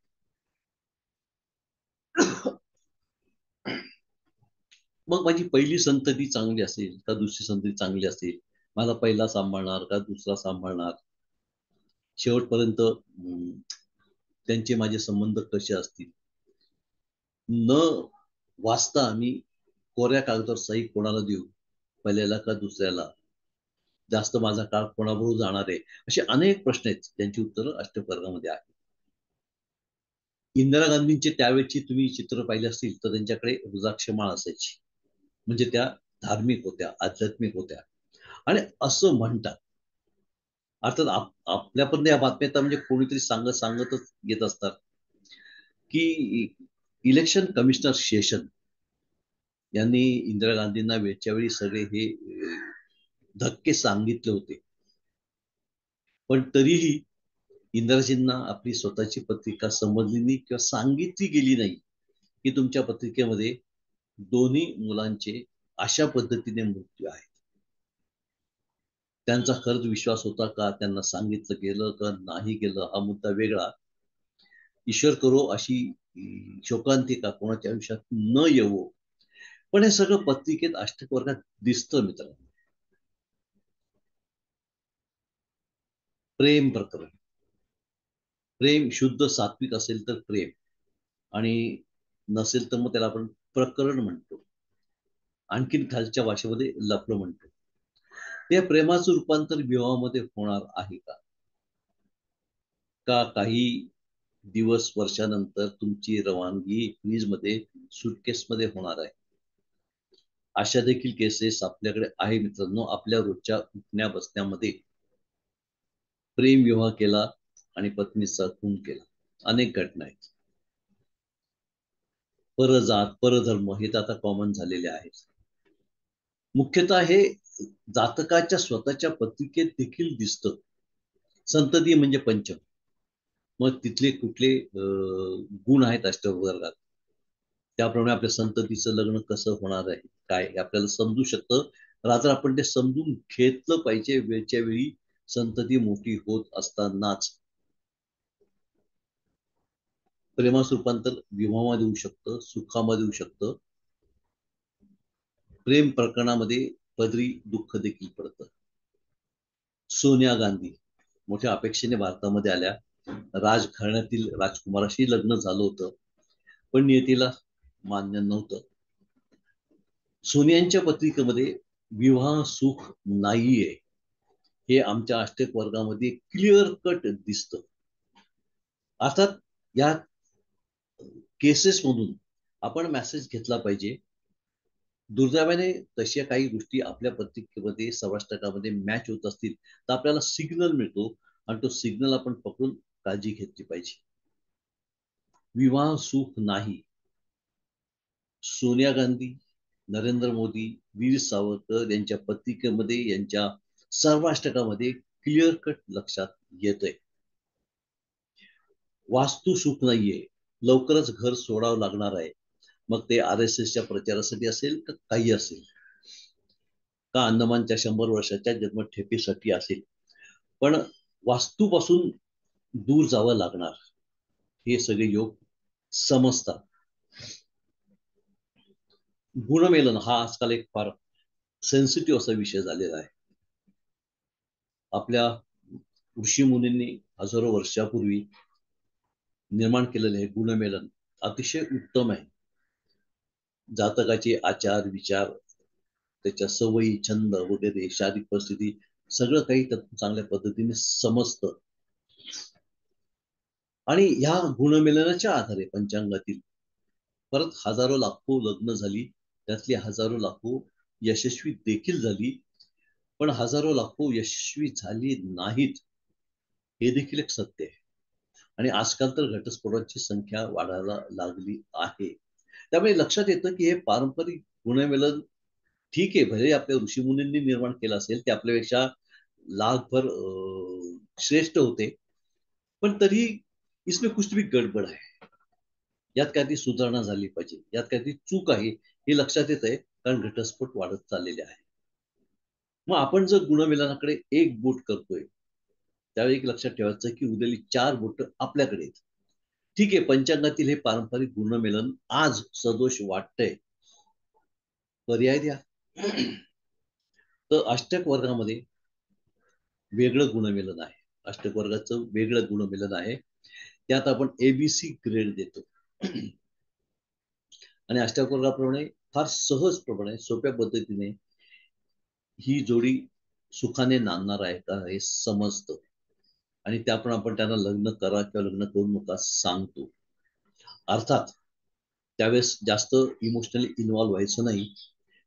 S3: मग माझी पहिली संतती चांगली असेल का दुसरी संतती चांगली असेल, मला पहिला सांभाळणार का दुसरा सांभाळणार, शेवटपर्यंत त्यांचे माझे संबंध कसे असतील. न वाचता आम्ही कोऱ्या कागदावर सही कोणाला देऊ, पहिल्याला का दुसऱ्याला, जास्त माझा काळ कोणाबरोबर जाणार आहे, असे अनेक प्रश्न आहेत ज्यांची उत्तरं अष्टवर्गामध्ये आहेत. इंदिरा गांधींचे त्यावेळची तुम्ही चित्र पाहिले असतील तर त्यांच्याकडे रुद्राक्षमाळ असायची, म्हणजे त्या धार्मिक होत्या, आध्यात्मिक होत्या. आणि असं म्हणतात, अर्थात आपल्यापर्यंत या बातम्या तर म्हणजे कोणीतरी सांगतच येत असतात की इलेक्शन कमिशनर शेषन यांनी इंदिरा गांधींना वेळच्या वेळी सगळे हे धक्के सांगितले होते, पण तरीही इंदिराजींना आपली स्वतःची पत्रिका समजली नाही किंवा सांगितली गेली नाही की तुमच्या पत्रिकेमध्ये दोन्ही मुलांचे अशा पद्धतीने मृत्यू आहेत. त्यांचा खरंच विश्वास होता का, त्यांना सांगितलं गेलं का नाही गेलं हा मुद्दा वेगळा. ईश्वर करो अशी शोकांतिका कोणाच्या आयुष्यात न येवो, पण हे सगळं पत्रिकेत अष्टक वर्गात दिसतं मित्रांनो. प्रेम प्रकरण, प्रेम शुद्ध सात्विक असेल तर प्रेम, आणि नसेल तर मग त्याला आपण प्रकरण म्हणतो, आणखीन खालच्या भाषेमध्ये लफडं म्हणतो. त्या प्रेमाचं रूपांतर विवाहामध्ये होणार आहे का? का काही दिवस वर्षानंतर तुमची रवानगी फ्रीजमध्ये सुटकेसमध्ये होणार आहे? अशा देखील केसेस आपल्याकडे आहे मित्रांनो. आपल्या रोजच्या उठण्या बसण्यामध्ये प्रेम विवाह केला आणि पत्नीचा खून केला, अनेक घटना आहेत. परजात परधर्म हे तर आता कॉमन झालेले आहेत. मुख्यतः हे जातकाच्या स्वतःच्या पत्रिकेत देखील दिसतं. संतती म्हणजे पंचम, मग तिथले कुठले गुण आहेत अष्टवर्गात, त्याप्रमाणे आपल्या संततीचं लग्न कसं होणार आहे काय आपल्याला समजू शकतं. रात्र आपण ते समजून घेतलं पाहिजे वेळच्या वेळी, संतती मोठी होत असतानाच. प्रेमाचं रूपांतर विवाहामध्ये होऊ शकतं, सुखामध्ये होऊ शकतं. प्रेम प्रकरणामध्ये पदरी दुःख देखील पडतं. सोनिया गांधी मोठ्या अपेक्षेने भारतामध्ये आल्या. राजघराण्यातील राजकुमाराशी लग्न झालं होतं, पण नियतीला मान्य नव्हतं. सोनियांच्या पत्रिकेमध्ये विवाह सुख नाहीये हे आमच्या अष्टक वर्गामध्ये क्लिअर कट दिसतं. अर्थात या केसेस मधून आपण मेसेज घेतला पाहिजे. दुर्दैवाने तशा काही गोष्टी आपल्या पत्रिकेमध्ये सौराष्ट्रामध्ये मॅच होत असतील तर आपल्याला सिग्नल मिळतो, आणि तो सिग्नल आपण पकडून काळजी घेतली पाहिजे. विवाह सुख नाही. सोनिया गांधी, नरेंद्र मोदी, वीर सावरकर यांच्या पत्रिकेमध्ये, यांच्या सर्वाष्टकामध्ये क्लिअर कट लक्षात येतंय. वास्तू सुख नाहीये, लवकरच घर सोडावं लागणार आहे. मग ते RSSच्या प्रचारासाठी असेल का काही असेल, का अंदमानच्या 100 वर्षाच्या जन्मठेपेसाठी असेल, पण वास्तूपासून दूर जावं लागणार, हे सगळे योग समजतात. गुणमेलन हा आजकाल एक फार सेन्सिटिव्ह असा विषय झालेला आहे. आपल्या ऋषी मुनींनी हजारो वर्षापूर्वी निर्माण केलेले हे गुणमेलन अतिशय उत्तम आहे. जातकाचे आचार विचार, त्याच्या सवयी छंद वगैरे, शारीरिक परिस्थिती, सगळं काही त्यातून चांगल्या पद्धतीने समजतं. आणि ह्या गुणमेलनाच्या आधारे पंचांगातील परत हजारो लाखो लग्न झाली, त्यातली हजारो लाखो यशस्वी देखील झाली, पण हजारो लाखो यशस्वी झाली नाहीत हे देखील एक सत्य आहे. आणि आजकाल तर घटस्फोटांची संख्या वाढायला लागली आहे. त्यामुळे लक्षात येतं की हे पारंपरिक गुणमेलन ठीक आहे, भले आपल्या ऋषीमुनींनी निर्माण केलं असेल, ते आपल्यापेक्षा लाखभर श्रेष्ठ होते, पण तरी इसमें कुछ भी गडबड आहे. यात काहीतरी सुधारणा झाली पाहिजे, यात काहीतरी चूक आहे हे लक्षात येत आहे, कारण घटस्फोट वाढत चाललेले आहे. मग आपण जर गुणमेलनाकडे एक बोट करतोय, त्यावेळी एक लक्षात ठेवायचं की उरलेली 4 बोट आपल्याकडे आहेत. ठीक आहे, पंचांगातील हे पारंपरिक गुणमेलन आज सदोष वाटतंय, पर्याय द्या. तर अष्टक वर्गामध्ये वेगळं गुणमेलन आहे, अष्टक वर्गाचं वेगळं गुणमेलन आहे. त्यात आपण ABC ग्रेड देतो. आणि अष्टक वर्गाप्रमाणे फार सहजप्रमाणे सोप्या पद्धतीने ही जोडी सुखाने नांदणार आहे का हे समजतं. आणि त्याप्रमाणे आपण त्यांना लग्न करा किंवा लग्न करू नका सांगतो. अर्थात त्यावेळेस जास्त इमोशनली इन्व्हॉल्व्ह व्हायचं नाही,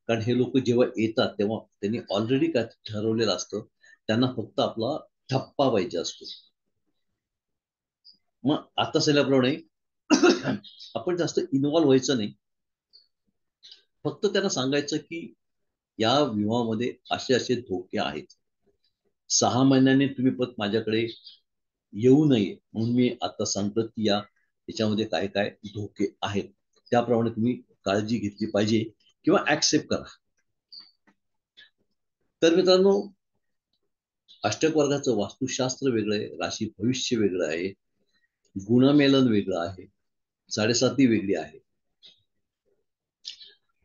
S3: कारण हे लोक जेव्हा येतात तेव्हा त्यांनी ऑलरेडी काय ठरवलेलं असतं. त्यांना फक्त आपला ठप्पा पाहिजे असतो. मग आता सांगितल्याप्रमाणे आपण जास्त इन्व्हॉल्व्ह व्हायचं नाही. फक्त त्यांना सांगायचं की या विवाहामध्ये असे असे धोके आहेत. 6 महिन्यांनी तुम्ही परत माझ्याकडे येऊ नये म्हणून मी आता सांगतो की याच्यामध्ये काय काय धोके आहेत, त्याप्रमाणे तुम्ही काळजी घेतली पाहिजे किंवा ऍक्सेप्ट करा. तर मित्रांनो, अष्टक वर्गाचं वास्तुशास्त्र वेगळं आहे, राशी भविष्य वेगळं आहे, गुणमेलन वेगळं आहे, 7.5 वेगळी आहे.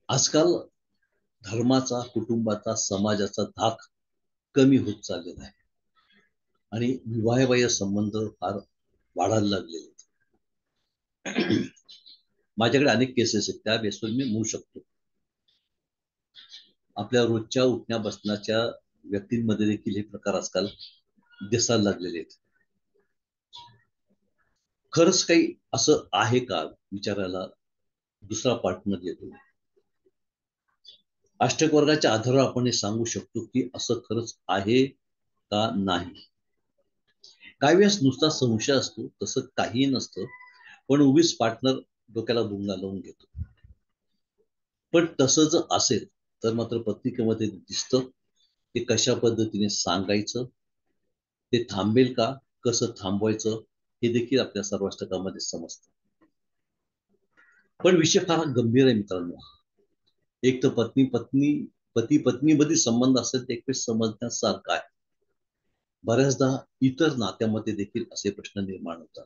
S3: आजकाल धर्माचा, कुटुंबाचा, समाजाचा धाक कमी होत चाललेला आहे आणि विवाहबाह्य संबंध फार वाढायला लागलेले आहेत. माझ्याकडे अनेक केसेस आहेत, त्या बेसवर मी म्हणू शकतो. आपल्या रोजच्या उठण्या बसण्याच्या व्यक्तींमध्ये देखील हे प्रकार आजकाल दिसायला लागलेले आहेत. खरंच काही असं आहे का विचारायला दुसरा पार्टनर येतो. अष्टक वर्गाच्या आधारावर आपण हे सांगू शकतो की असं खरंच आहे का नाही. काही वेळेस नुसता संशय असतो, तसं काही नसतं, पण उगीच पार्टनर डोक्याला भुंगा लावून घेतो. पण तसं जर असेल तर मात्र पत्रिकेमध्ये दिसतं ते कशा पद्धतीने सांगायचं, ते थांबेल का, कसं थांबवायचं हे देखील आपल्या सर्व अष्टकामध्ये समजतं. पण विषय फार गंभीर आहे मित्रांनो. एक तर पती पत्नी मध्ये संबंध असेल तर एक वेळ समजण्यासारखा आहे. बऱ्याचदा इतर नात्यामध्ये देखील असे प्रश्न निर्माण होतात.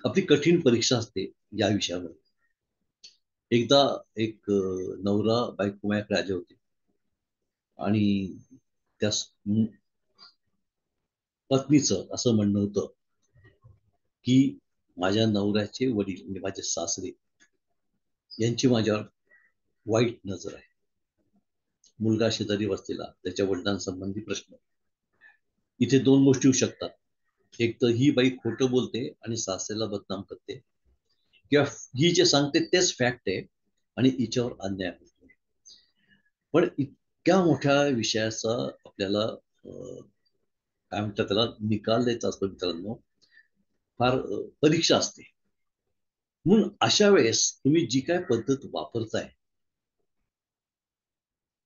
S3: आपली कठीण परीक्षा असते या विषयावर. एकदा एक नवरा बायको माझ्याकडे आले होते आणि त्या पत्नीचं असं म्हणणं होतं की माझ्या नवऱ्याचे वडील म्हणजे माझे सासरे यांची माझ्यावर वाईट नजर आहे. मुलगा शेजारी बसलेला, त्याच्या वडिलांसंबंधी प्रश्न. इथे 2 गोष्टी होऊ शकतात. एक तर ही बाई खोटं बोलते आणि सासऱ्याला बदनाम करते, किंवा ही जे सांगते तेच फॅक्ट आहे आणि हिच्यावर अन्याय होतो. पण इतक्या मोठ्या विषयाचा आपल्याला काय म्हणतात त्याला निकाल द्यायचा असतो मित्रांनो, फार परीक्षा असते. म्हणून अशा वेळेस तुम्ही जी काय पद्धत वापरताय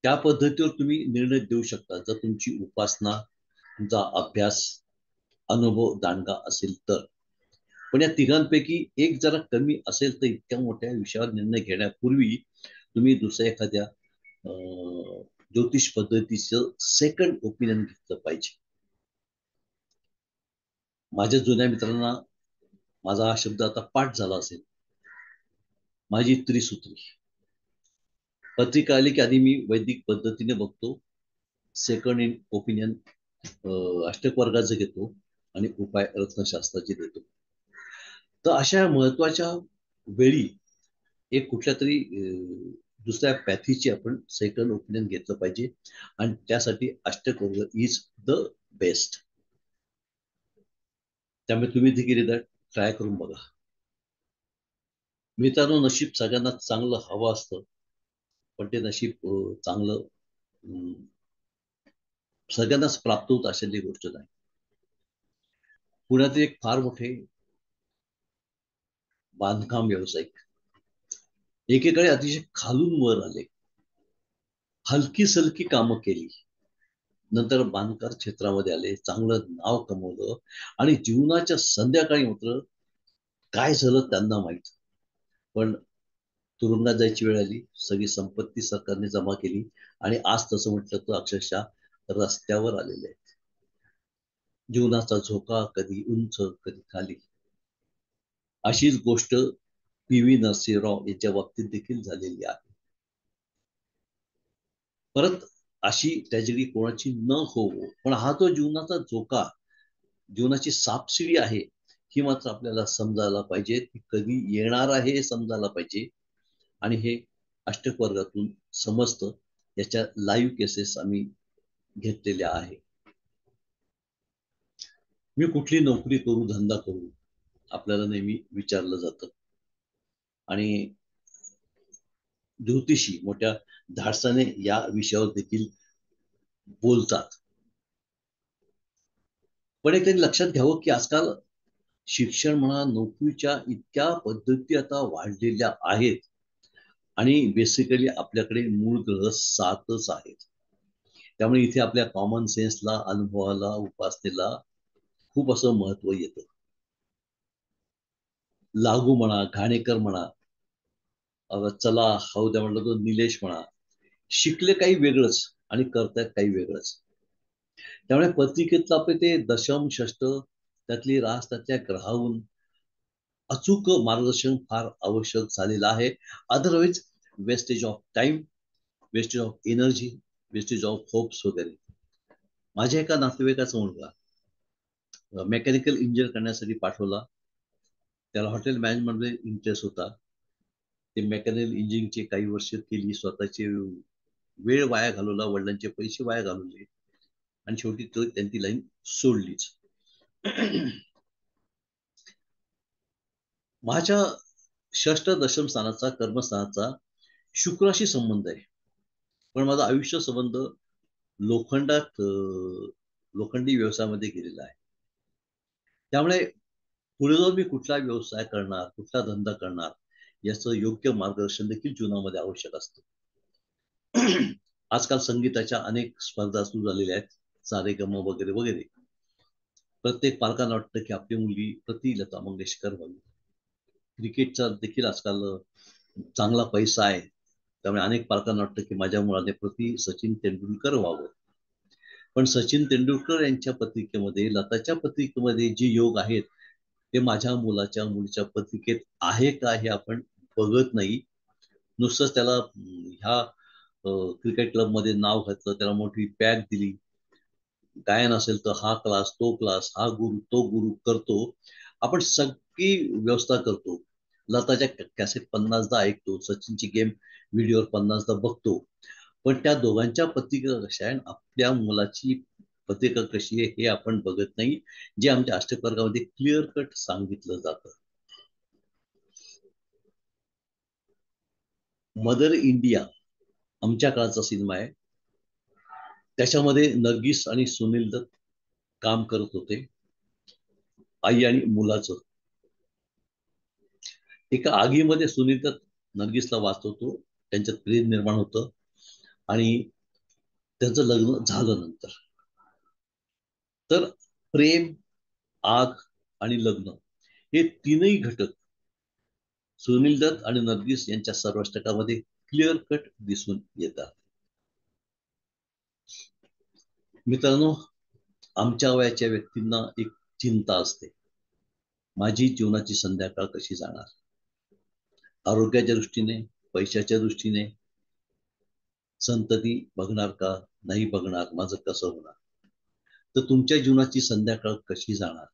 S3: त्या पद्धतीवर तुम्ही निर्णय देऊ शकता. जर तुमची उपासना, तुमचा अभ्यास, अनुभव दांडगा असेल तर. पण या तिघांपैकी एक जरा कमी असेल तर इतक्या मोठ्या विषयावर निर्णय घेण्यापूर्वी तुम्ही दुसऱ्या एखाद्या ज्योतिष पद्धतीचं सेकंड ओपिनियन घेतलं पाहिजे. माझ्या जुन्या मित्रांना माझा हा शब्द आता पाठ झाला असेल, माझी त्रिसूत्री. पत्रिका आली की आधी मी वैदिक पद्धतीने बघतो, सेकंड इन ओपिनियन अष्टक वर्गाचं घेतो आणि उपाय रत्नशास्त्राचे देतो. तर अशा महत्वाच्या वेळी एक कुठल्या तरी दुसऱ्या पॅथीची आपण सेकंड ओपिनियन घेतलं पाहिजे आणि त्यासाठी अष्टक वर्ग इज द बेस्ट. त्यामुळे तुम्ही देखील एकदा ट्राय करून बघा. मित्रांनो, नशीब सगळ्यांना चांगलं हवं असतं, पण ते नशीब चांगलं सगळ्यांनाच प्राप्त होत अशातली गोष्ट नाही. पुण्यात एक फार मोठे बांधकाम व्यावसायिक एकेकाळी अतिशय खालून वर आले, हलकी सलकी कामं केली, नंतर बांधकाम क्षेत्रामध्ये आले, चांगलं नाव कमवलं आणि जीवनाच्या संध्याकाळी मात्र काय झालं त्यांना माहित. पण तुरुंगात जायची वेळ आली, सगळी संपत्ती सरकारने जमा केली आणि आज तसं म्हटलं तर अक्षरशः रस्त्यावर आलेले आहेत. जीवनाचा झोका कधी उंच कधी खाली. अशीच गोष्ट PV नरसिंहराव यांच्या बाबतीत देखील झालेली आहे. परत अशी ट्रॅजेडी कोणाची न होवो, पण हा तो जीवनाचा झोका जीवनाची सापशिडी आहे ही मात्र आपल्याला समजायला पाहिजे, ती कधी येणार आहे हे समजायला पाहिजे. आणि हे अष्टक वर्गातून समजतं. याच्या लाईव्ह केसेस आम्ही घेतलेल्या आहे. मी कुठली नोकरी करू, धंदा करू, आपल्याला नेहमी विचारलं जातं. आणि ज्योतिषी मोठ्या धाडसाने या विषयावर देखील बोलतात. पण एक त्यांनी लक्षात घ्यावं की आजकाल शिक्षण म्हणा, नोकरीच्या इतक्या पद्धती आता वाढलेल्या आहेत आणि बेसिकली आपल्याकडे मूळ ग्रह 7च आहेत. त्यामुळे इथे आपल्या कॉमन सेन्सला, अनुभवाला, उपासनेला खूप असं महत्व येतं. लागू म्हणा, घाणेकर म्हणा, चला हाऊ द्या म्हटलं तर निलेश म्हणा, शिकले काही वेगळंच आणि करतायत काही वेगळंच. त्यामुळे पत्रिकेतलं आपले ते दशम षष्ट, त्यातली रास, त्यातल्या ग्रहाहून अचूक मार्गदर्शन फार आवश्यक झालेलं आहे. Otherwise wastage of time, wastage of energy, wastage of hopes वगैरे. माझ्या एका नातेवाईकाचा मुलगा मेकॅनिकल इंजिनियर करण्यासाठी पाठवला. त्याला हॉटेल मॅनेजमेंटमध्ये इंटरेस्ट होता. ते मेकॅनिकल इंजिनिअरिंगचे काही वर्ष केली, स्वतःचे वेळ वाया घालवला, वडिलांचे पैसे वाया घालवले आणि शेवटी तो त्यांची लाईन सोडलीच. माझ्या षष्ट दशम स्थानाचा, कर्मस्थानाचा शुक्राशी संबंध आहे. पण माझा आयुष्य संबंध लोखंडी व्यवसायामध्ये गेलेला आहे. त्यामुळे पुढे जाऊन मी कुठला व्यवसाय करणार, कुठला धंदा करणार, याचं योग्य मार्गदर्शन देखील जीवनामध्ये आवश्यक असतं. आजकाल संगीताच्या अनेक स्पर्धा सुरू झालेल्या आहेत, सारेगम वगैरे वगैरे. प्रत्येक पालकांना वाटतं की आपली मुलगी प्रति लता मंगेशकर व्हावी. क्रिकेटचा देखील आजकाल चांगला पैसा आहे, त्यामुळे अनेक पालकांना वाटतं की माझ्या मुलाने प्रति सचिन तेंडुलकर व्हावं. पण सचिन तेंडुलकर यांच्या पत्रिकेमध्ये, लताच्या पत्रिकेमध्ये जे योग आहेत ते माझ्या मुलाच्या मुलीच्या पत्रिकेत आहे का हे आपण बघत नाही. नुसतंच त्याला ह्या क्रिकेट क्लबमध्ये नाव घातलं, त्याला मोठी पॅक दिली, गायन असेल तर हा क्लास, तो क्लास, हा गुरु, तो गुरु करतो. आपण सगळी व्यवस्था करतो. लताच्या कॅसेट 50दा ऐकतो, सचिनची गेम व्हिडिओवर 50दा बघतो. पण त्या दोघांच्या पत्रिका कशा आहे, आपल्या मुलाची पत्रिका कशी आहे हे आपण बघत नाही, जे आमच्या अष्टक वर्गामध्ये क्लिअर कट सांगितलं जातं. मदर इंडिया आमच्या काळाचा सिनेमा आहे. त्याच्यामध्ये नर्गिस आणि सुनील दत्त काम करत होते, आई आणि मुलाचं. एका आगीमध्ये सुनील दत्त नर्गिसला वाचवतो, त्यांच्यात प्रेम निर्माण होतं आणि त्यांचं लग्न झालं नंतर. तर प्रेम, आग आणि लग्न हे तीनही घटक सुनील दत्त आणि नर्गिस यांच्या सर्वाष्टकामध्ये क्लिअर कट दिसून येतात. मित्रांनो, आमच्या वयाच्या व्यक्तींना एक चिंता असते, माझी जीवनाची संध्याकाळ कशी जाणार, आरोग्याच्या दृष्टीने, पैशाच्या दृष्टीने, संतती बघणार का नाही बघणार, माझं कसं होणार. तर तुमच्या जीवनाची संध्याकाळ कशी जाणार?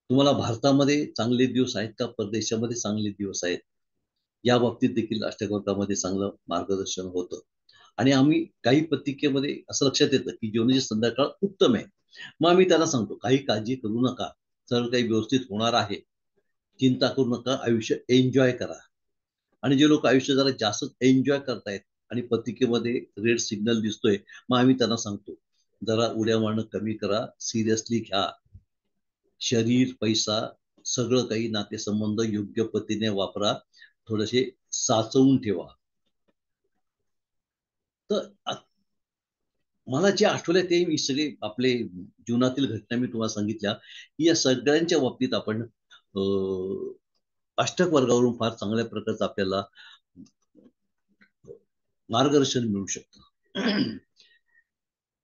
S3: तुम्हाला भारतामध्ये चांगले दिवस आहेत का, परदेशामध्ये चांगले दिवस आहेत, या बाबतीत देखील अष्टक वर्गामध्ये चांगलं मार्गदर्शन होतं. आणि आम्ही काही पत्रिकेमध्ये असं लक्षात येतं की जीवनाची संध्याकाळ उत्तम आहे. मग आम्ही त्यांना सांगतो काही काळजी करू नका, सर्व काही व्यवस्थित होणार आहे, चिंता करू नका, आयुष्य एन्जॉय करा. आणि जे लोक आयुष्य जरा जास्त एन्जॉय करतायत आणि पत्रिकेमध्ये रेड सिग्नल दिसतोय, मग आम्ही त्यांना सांगतो जरा उड्या मारणं कमी करा, सिरियसली घ्या. शरीर, पैसा, सगळं काही नातेसंबंध योग्य पद्धतीने वापरा, थोडेसे साचवून ठेवा. तर मला जे आठवलं ते मी सगळे आपले जीवनातील घटना मी तुम्हाला सांगितल्या की या सगळ्यांच्या बाबतीत आपण अष्टक वर्गावरून फार चांगल्या प्रकारचं आपल्याला मार्गदर्शन मिळू शकतं.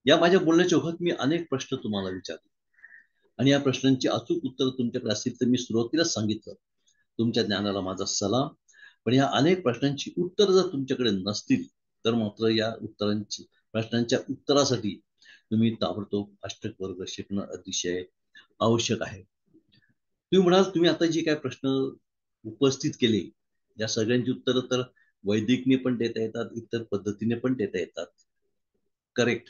S3: या माझ्या बोलण्याच्या ओघात मी अनेक प्रश्न तुम्हाला विचारले आणि या प्रश्नांची अचूक उत्तर तुमच्याकडे असतील तर मी सुरुवातीलाच सांगितलं, तुमच्या ज्ञानाला माझा सलाम. पण या अनेक प्रश्नांची उत्तर जर तुमच्याकडे नसतील तर मात्र या प्रश्नांच्या उत्तरासाठी तुम्ही ताबडतोब अष्टक वर्ग शिकणं अतिशय आवश्यक आहे. तुम्ही म्हणाल तुम्ही आता जे काय प्रश्न उपस्थित केले या सगळ्यांची उत्तरं तर वैदिकने पण देता येतात, इतर पद्धतीने पण देता येतात. करेक्ट.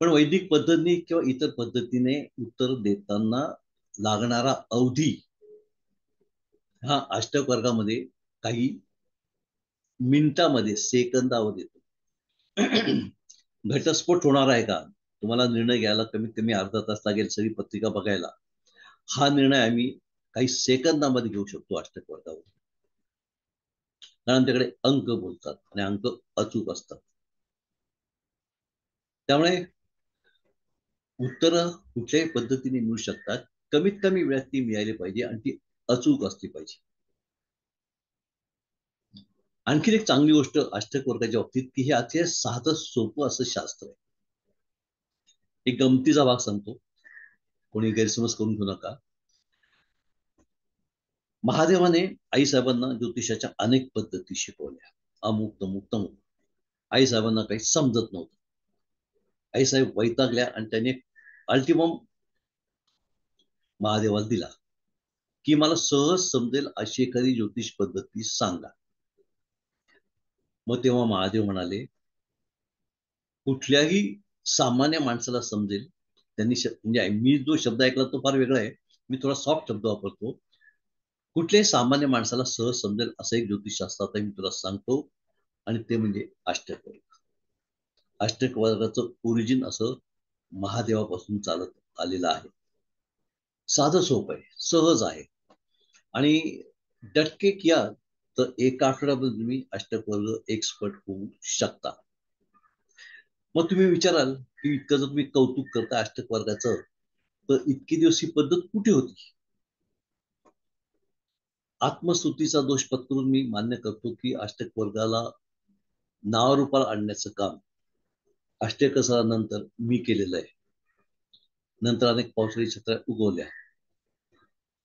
S3: पण वैदिक पद्धतीने किंवा इतर पद्धतीने उत्तर देताना लागणारा अवधी हा अष्टक वर्गामध्ये काही मिनिटामध्ये सेकंदावर येतो. घटस्फोट होणार आहे का, तुम्हाला निर्णय घ्यायला कमीत कमी अर्धा तास लागेल सगळी पत्रिका बघायला, हा निर्णय आम्ही काही सेकंदामध्ये घेऊ शकतो अष्टक वर्गावर. कारण त्याकडे अंक बोलतात आणि अंक अचूक असतात. त्यामुळे उत्तर कुठल्याही पद्धतीने मिळू शकतात, कमीत कमी वेळात ती मिळाली पाहिजे आणि ती अचूक असली पाहिजे. आणखी एक चांगली गोष्ट अष्टक वर्गाच्या बाबतीत की हे अतिशय साधं सोपं असं शास्त्र आहे. एक गमतीचा भाग सांगतो, कोणी गैरसमज करून घेऊ नका. महादेवाने आईसाहेबांना ज्योतिषाच्या अनेक पद्धती शिकवल्या, अमुक तमुक तमुक. आईसाहेबांना काही समजत नव्हतं. आईसाहेब वैतागल्या आणि त्याने अल्टिमम महादेवाला दिला की मला सहज समजेल अशी एखादी ज्योतिष पद्धती सांगा. मग तेव्हा महादेव म्हणाले, कुठल्याही सामान्य माणसाला समजेल त्यांनी म्हणजे मी जो शब्द ऐकला तो फार वेगळा आहे, मी थोडा सॉफ्ट शब्द वापरतो. कुठल्याही सामान्य माणसाला सहज समजेल असं एक ज्योतिषशास्त्रात मी तुला सांगतो, आणि ते म्हणजे अष्टक वर्ग. अष्टक वर्गाचं ओरिजिन असं महादेवापासून चालत आलेलं आहे. साधं सोपं आहे, सहज आहे, आणि डटके किया तर एका आठवड्यामध्ये तुम्ही अष्टक वर्ग एक्सपर्ट होऊ शकता. मग तुम्ही विचाराल की इतकं जर तुम्ही कौतुक करता अष्टक वर्गाचं, तर इतकी दिवस ही पद्धत कुठे होती? आत्मस्तुतीचा दोष पत्करून मी मान्य करतो की अष्टक वर्गाला नावारूपाला आणण्याचं काम अष्टकसरानंतर मी केलेलं आहे. नंतर अनेक पावसाळी छत्र्या उगवल्या,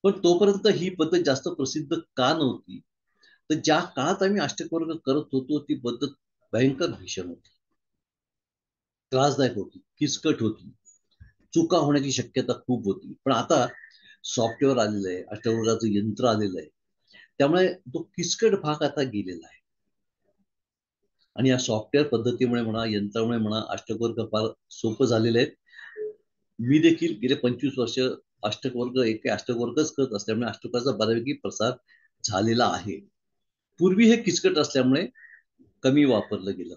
S3: पण तोपर्यंत ही पद्धत जास्त प्रसिद्ध का नव्हती? तर ज्या काळात आम्ही अष्टक वर्ग करत होतो ती पद्धत भयंकर भीषण होती, त्रासदायक होती, किचकट होती, चुका होण्याची शक्यता खूप होती. पण आता सॉफ्टवेअर आलेलं आहे, अष्टवर्गाचं यंत्र आलेलं आहे, त्यामुळे तो किचकट भाग आता गेलेला आहे. आणि या सॉफ्टवेअर पद्धतीमुळे म्हणा, यंत्रामुळे म्हणा, अष्टवर्ग फार सोपं झालेले आहेत. मी देखील गेले 25 वर्ष अष्टवर्ग अष्टवर्गच करत असल्यामुळे अष्टकाचा बऱ्यापैकी प्रसार झालेला आहे. पूर्वी हे किचकट असल्यामुळे कमी वापरलं गेलं.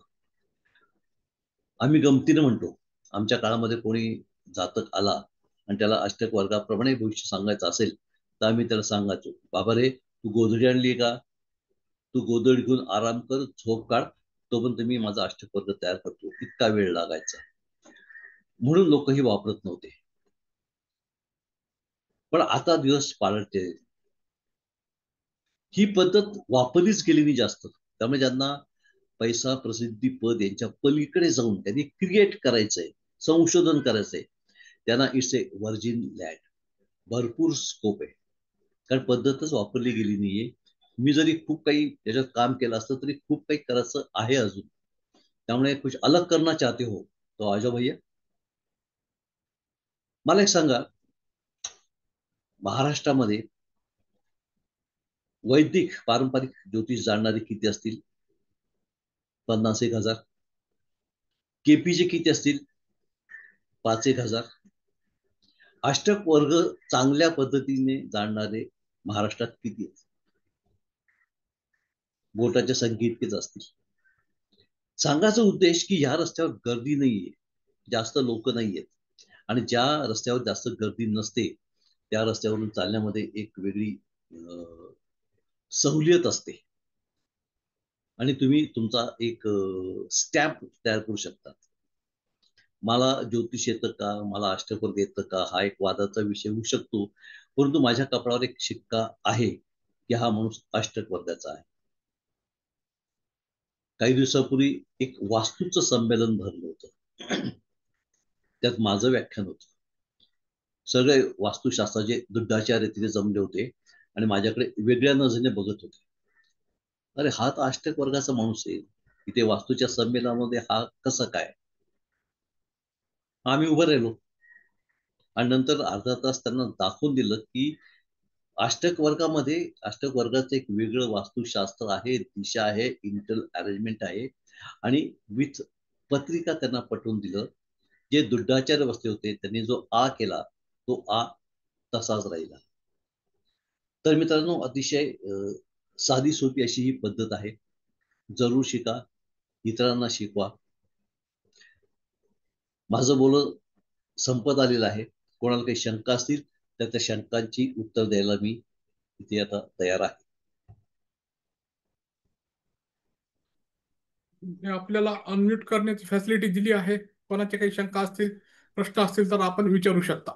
S3: आम्ही गमतीनं म्हणतो, आमच्या काळामध्ये कोणी जातक आला आणि त्याला अष्टक वर्गाप्रमाणे भविष्य सांगायचं असेल तर आम्ही त्याला सांगायचो, बाबा रे तू गोधडी आणली का, तू गोधडी घेऊन आराम कर, झोप काढ, तोपर्यंत मी माझा अष्टक वर्ग तयार करतो. इतका वेळ लागायचा, म्हणून लोकही वापरत नव्हते. पण आता दिवस पालटते, ही पद्धत वापरलीच गेली नाही जास्त. त्यामुळे ज्यांना पैसा, प्रसिद्धी, पद यांच्या पलीकडे जाऊन त्यांनी क्रिएट करायचंय, संशोधन करायचंय, त्यांना इट्स ए व्हर्जिन लँड. भरपूर स्कोप आहे, कारण पद्धतच वापरली गेली नाहीये. मी जरी खूप काही त्याच्यात काम केलं असतं तरी खूप काही करायचं आहे अजून. त्यामुळे कुछ अलग करना चाहते हो तो आ जाओ भैया. मला एक सांगा, महाराष्ट्रामध्ये वैदिक पारंपरिक ज्योतिष जाणणारे किती असतील? 50,000. केपीचे किती असतील? 5,000. अष्टक वर्ग चांगल्या पद्धतीने जाणणारे महाराष्ट्रात किती आहेत? बोटाच्या संख्ये इतकेच असतील. सांगायचा उद्देश की ह्या रस्त्यावर गर्दी नाहीये, जास्त लोक नाहीयेत, आणि ज्या रस्त्यावर जास्त गर्दी नसते त्या रस्त्यावरून चालण्यामध्ये एक वेगळी सहूलियत असते, आणि तुम्ही तुमचा एक स्टॅम्प तयार करू शकता. मला ज्योतिष येतं का, मला अष्टवर्ग येतं का, हा एक वादाचा विषय होऊ शकतो, परंतु माझ्या कपाळावर एक शिक्का आहे की हा माणूस अष्टक वर्गाचा आहे. काही दिवसापूर्वी एक वास्तूचं संमेलन भरलं होतं, त्यात माझं व्याख्यान होतं. सगळे वास्तुशास्त्राचे दुड्डाचार्य तिथे जमले होते आणि माझ्याकडे वेगळ्या नजरेने बघत होते. अरे हा तर अष्टक वर्गाचा माणूस आहे, इथे वास्तूच्या संमेलनामध्ये हा कसं काय? आम्ही उभं राहिलो आणि नंतर अर्धा तास त्यांना दाखवून दिलं की अष्टक वर्गाचं एक वेगळं वास्तुशास्त्र आहे, दिशा आहे, इंटर अरेंजमेंट आहे आणि विथ पत्रिका त्यांना पटवून दिलं. जे दुड्डाचार्य बसले होते त्यांनी जो आ केला तो आ तसाच राहिला. तर मित्रांनो, अतिशय साधी सोपी अशी ही पद्धत आहे. जरूर शिका, इतरांना शिकवा. माझं बोलणं संपत आलेलं आहे. कोणाला काही शंका असतील तर त्या शंकांची उत्तर द्यायला मी इथे आता तयार आहे.
S1: आपल्याला अनम्यूट करण्याची फॅसिलिटी दिली आहे. कोणाचे काही शंका असतील, प्रश्न असतील तर आपण विचारू शकता.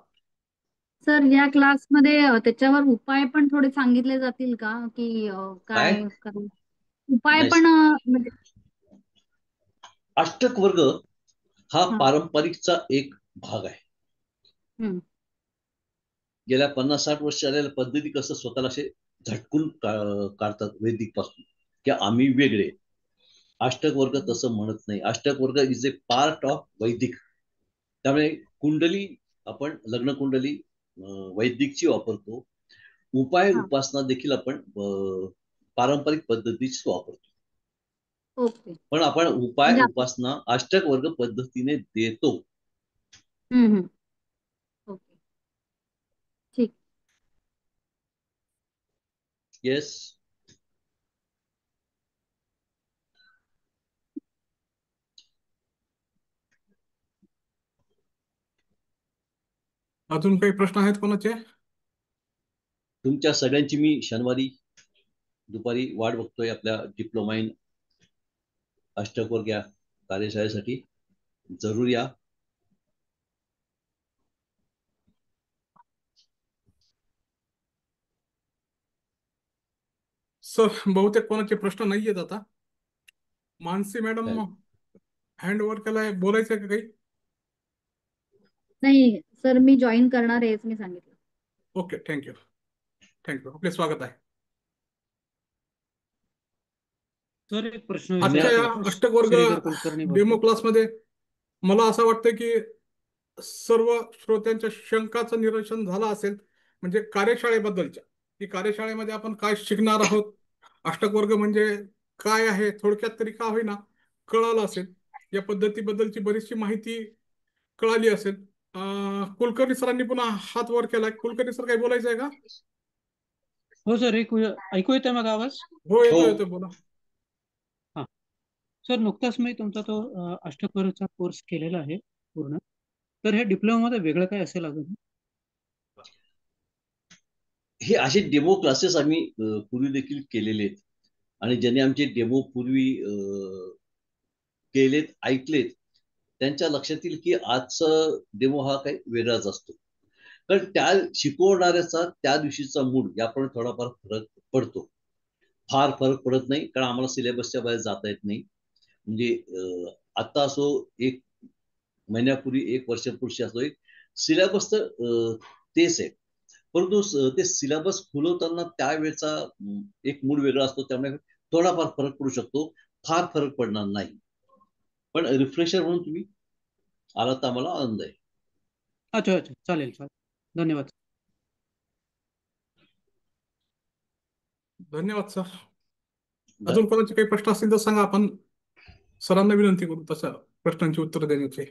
S5: सर या क्लासमध्ये त्याच्यावर उपाय पण थोडे सांगितले जातील का की
S3: काय
S5: काय उपाय
S3: नाही,
S5: पण म्हणजे
S3: अष्टक वर्ग हा
S5: हा.
S3: पारंपरिकचा एक भाग आहे.
S5: हम्म.
S3: गेल्या 50-60 वर्ष आलेल्या पद्धती कसं स्वतःला असे झटकून काढतात वैदिक पासून की आम्ही वेगळे. अष्टक वर्ग तसं म्हणत नाही. अष्टक वर्ग इज ए पार्ट ऑफ वैदिक. त्यामुळे कुंडली, आपण लग्न कुंडली वैदिकची वापरतो. उपाय
S5: हा.
S3: उपासना देखील आपण पारंपरिक पद्धतीच वापरतो.
S5: ओके.
S3: पण आपण उपाय
S5: म्हणजे
S3: उपासना अष्टक वर्ग पद्धतीने देतो.
S5: हम्म. ओके. ठीक.
S3: येस.
S1: अजून काही प्रश्न आहेत कोणाचे?
S3: तुमच्या सगळ्यांची मी शनिवारी दुपारी वाट बघतोय आपल्या डिप्लोमा इन अष्टक वर्ग या कार्यशाळेसाठी. जरूर या.
S1: सर बहुतेक कोणाचे प्रश्न नाही आहेत आता. मानसी मॅडम
S3: चालेल.
S1: हँड ओव्हर केलाय, बोलायचं आहे का काही?
S5: नाही सर, मी जॉईन करणार आहे मी सांगितलं.
S1: Okay, thank you. थँक्यू. आपले स्वागत आहे.
S6: सर एक प्रश्न
S1: आजच्या या
S6: विचारायचा होता.
S1: अष्टक वर्ग
S6: श्रीधर कुलकर्णी
S1: डेमो
S6: बोलतो.
S1: क्लासमध्ये मला असं वाटतं की सर्व श्रोत्यांच्या शंकाचं निरसन झालं असेल. म्हणजे कार्यशाळेबद्दलच्या, की कार्यशाळेमध्ये आपण काय शिकणार आहोत, अष्टक वर्ग म्हणजे काय आहे, थोडक्यात तरी का होईना कळालं असेल. या पद्धतीबद्दलची बरीचशी माहिती कळाली असेल. कुलकर्णी सरांनी पुन्हा हात वर केलाय. कुलकर्णी सर, काही बोलायचं आहे का?
S6: हो सर, ऐकू येतोय मग आवाज?
S1: हो, येतो
S3: हो.
S1: येतो, बोला.
S6: हा सर, नुकताच मी तुमचा तो अष्टकवर्गचा कोर्स केलेला आहे पूर्ण. तर हे डिप्लोमामध्ये वेगळं काय असेल अजून?
S3: हे असे डेमो क्लासेस आम्ही पूर्वी देखील केलेले आहेत आणि ज्यांनी आमचे डेमो पूर्वी केलेत, ऐकलेत, त्यांच्या लक्षात येईल की आजचा डेमो हा काही वेगळाच असतो. कारण त्या शिकवणाऱ्याचा त्या दिवशीचा मूड याप्रमाणे थोडाफार फरक पडतो. फार फरक पडत नाही, कारण आम्हाला सिलेबसच्या बाहेर जाता येत नाही. म्हणजे आता असो, 1 महिन्यापूर्वी, 1 वर्षापूर्वी असो, एक सिलेबस तर तेच आहे. परंतु ते सिलेबस फुलवताना त्यावेळेचा एक मूड वेगळा असतो. त्यामुळे थोडाफार फरक पडू शकतो. फार फरक पडणार नाही. पण रिफ्रेशर म्हणून तुम्ही आला तर आम्हाला आनंद आहे.
S6: अच्छा अच्छा, चालेल चालेल, धन्यवाद.
S1: धन्यवाद सर. अजून कोणाचे काही प्रश्न असतील तर सांगा, आपण सरांना विनंती करू तसं प्रश्नांची उत्तर देण्याची.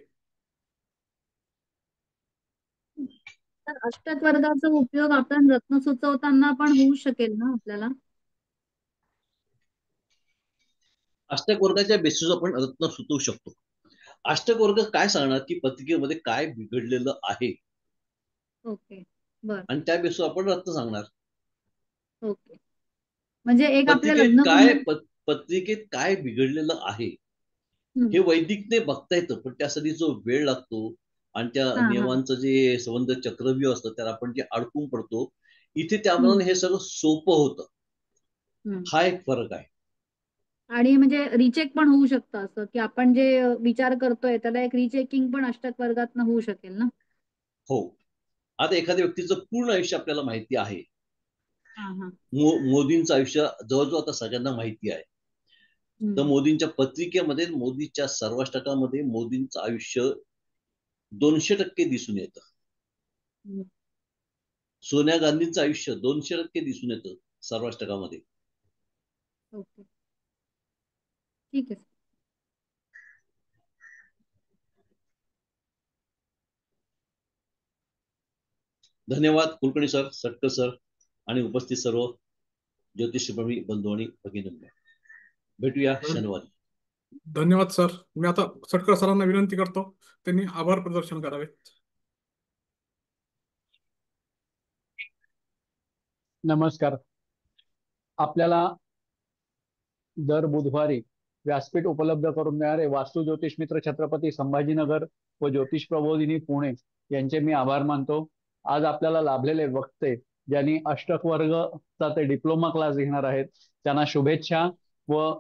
S5: तर अष्टक वर्गाचा उपयोग आपण रत्न सुचवताना पण होऊ शकेल ना आपल्याला?
S3: अष्टक वर्गाच्या बेसिस आपण रत्न सुचवू शकतो. अष्टक वर्ग काय सांगणार की पत्रिकेमध्ये काय बिघडलेलं आहे
S5: ओके, बर.
S3: आणि त्या बेसिस आपण रत्न सांगणार.
S5: ओके, म्हणजे एक आपल्या
S3: पत्रिकेत
S5: लग्न
S3: काय
S5: कुंडली.
S3: पत्रिकेत काय बिघडलेलं आहे
S5: हम्म.
S3: हे वैदिकने बघता येतं, पण त्यासाठी जो वेळ लागतो आणि त्या
S5: हा हा.
S3: नियमांचं जे संबंध चक्रव्यूह असतं त्याला आपण जे अडकून पडतो, इथे
S5: हम्म.
S3: त्यामुळे हे सगळं सोपं होतं.
S5: हम्म.
S3: हा एक फरक आहे.
S5: आणि म्हणजे रिचेक पण होऊ शकतं असं, की आपण जे विचार करतोय त्याला एक रिचेकिंग पण अष्टक वर्गात होऊ शकेल ना?
S3: हो. आता एखाद्या व्यक्तीचं पूर्ण आयुष्य आपल्याला माहिती आहे.
S5: हा हा.
S3: मोदींचं आयुष्य जवळजवळ आता सगळ्यांना माहिती आहे. तर
S5: हम्म.
S3: मोदींच्या पत्रिकेमध्ये, मोदीच्या सर्वाष्टकामध्ये मोदींचं आयुष्य 200% दिसून येतं.
S5: हम्म.
S3: सोनिया गांधींचं आयुष्य 200% दिसून येतं सर्वाष्टकामध्ये.
S5: ओके, ठीक आहे.
S3: धन्यवाद कुलकर्णी सर, सटकर सर आणि उपस्थित सर्व ज्योतिषप्रेमी बंधू आणि भगिनींनो. भेटूया शनिवारी.
S1: धन्यवाद सर. मी आता सटकर सरांना विनंती करतो, त्यांनी आभार प्रदर्शन करावेत.
S2: नमस्कार. आपल्याला दर बुधवारी व्यासपीठ उपलब्ध करून देणारे वास्तू ज्योतिष मित्र छत्रपती संभाजीनगर व ज्योतिष प्रबोधिनी पुणे यांचे मी आभार मानतो. आज आपल्याला लाभलेले वक्ते ज्यांनी अष्टक वर्गचा ते डिप्लोमा क्लास घेणार आहेत त्यांना शुभेच्छा. व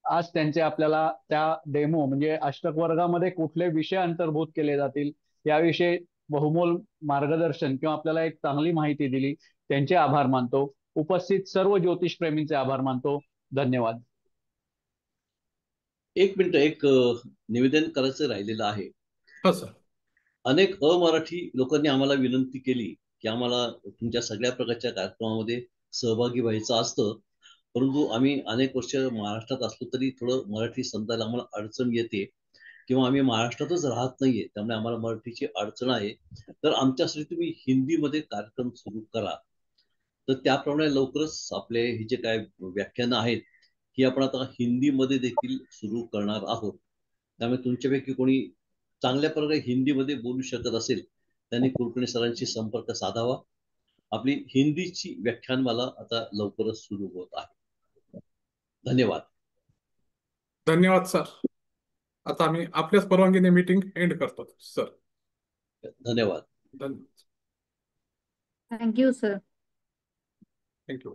S2: आज त्यांचे आपल्याला त्या डेमो म्हणजे अष्टक वर्गामध्ये कुठले विषय अंतर्भूत केले जातील याविषयी बहुमोल मार्गदर्शन किंवा आपल्याला एक चांगली माहिती दिली, त्यांचे आभार मानतो. उपस्थित सर्व ज्योतिष प्रेमींचे आभार मानतो. धन्यवाद.
S3: एक मिनिट, एक निवेदन करायचं राहिलेलं आहे.
S1: हा सर.
S3: अनेक अमराठी लोकांनी आम्हाला विनंती केली की आम्हाला तुमच्या सगळ्या प्रकारच्या कार्यक्रमामध्ये सहभागी व्हायचं असतं, परंतु आम्ही अनेक वर्ष महाराष्ट्रात असलो तरी थोडं मराठी समजायला आम्हाला अडचण येते किंवा आम्ही महाराष्ट्रातच राहत नाहीये, त्यामुळे आम्हाला मराठीची अडचण आहे. तर आमच्यासाठी तुम्ही हिंदीमध्ये कार्यक्रम सुरू करा. तर त्याप्रमाणे लवकरच आपले हे जे काय व्याख्यानं आहेत ही आपण आता हिंदीमध्ये देखील सुरू करणार आहोत. त्यामुळे तुमच्यापैकी कोणी चांगल्या प्रकारे हिंदीमध्ये बोलू शकत असेल त्यांनी कुलकर्णी सरांशी संपर्क साधावा. आपली हिंदीची व्याख्यानमाला आता लवकरच सुरू होत आहे. धन्यवाद.
S1: धन्यवाद सर. आता आम्ही आपल्याच परवानगीने मीटिंग एंड करतो सर.
S3: धन्यवाद.
S1: धन्यवाद.
S5: Thank you sir.
S1: थँक्यू.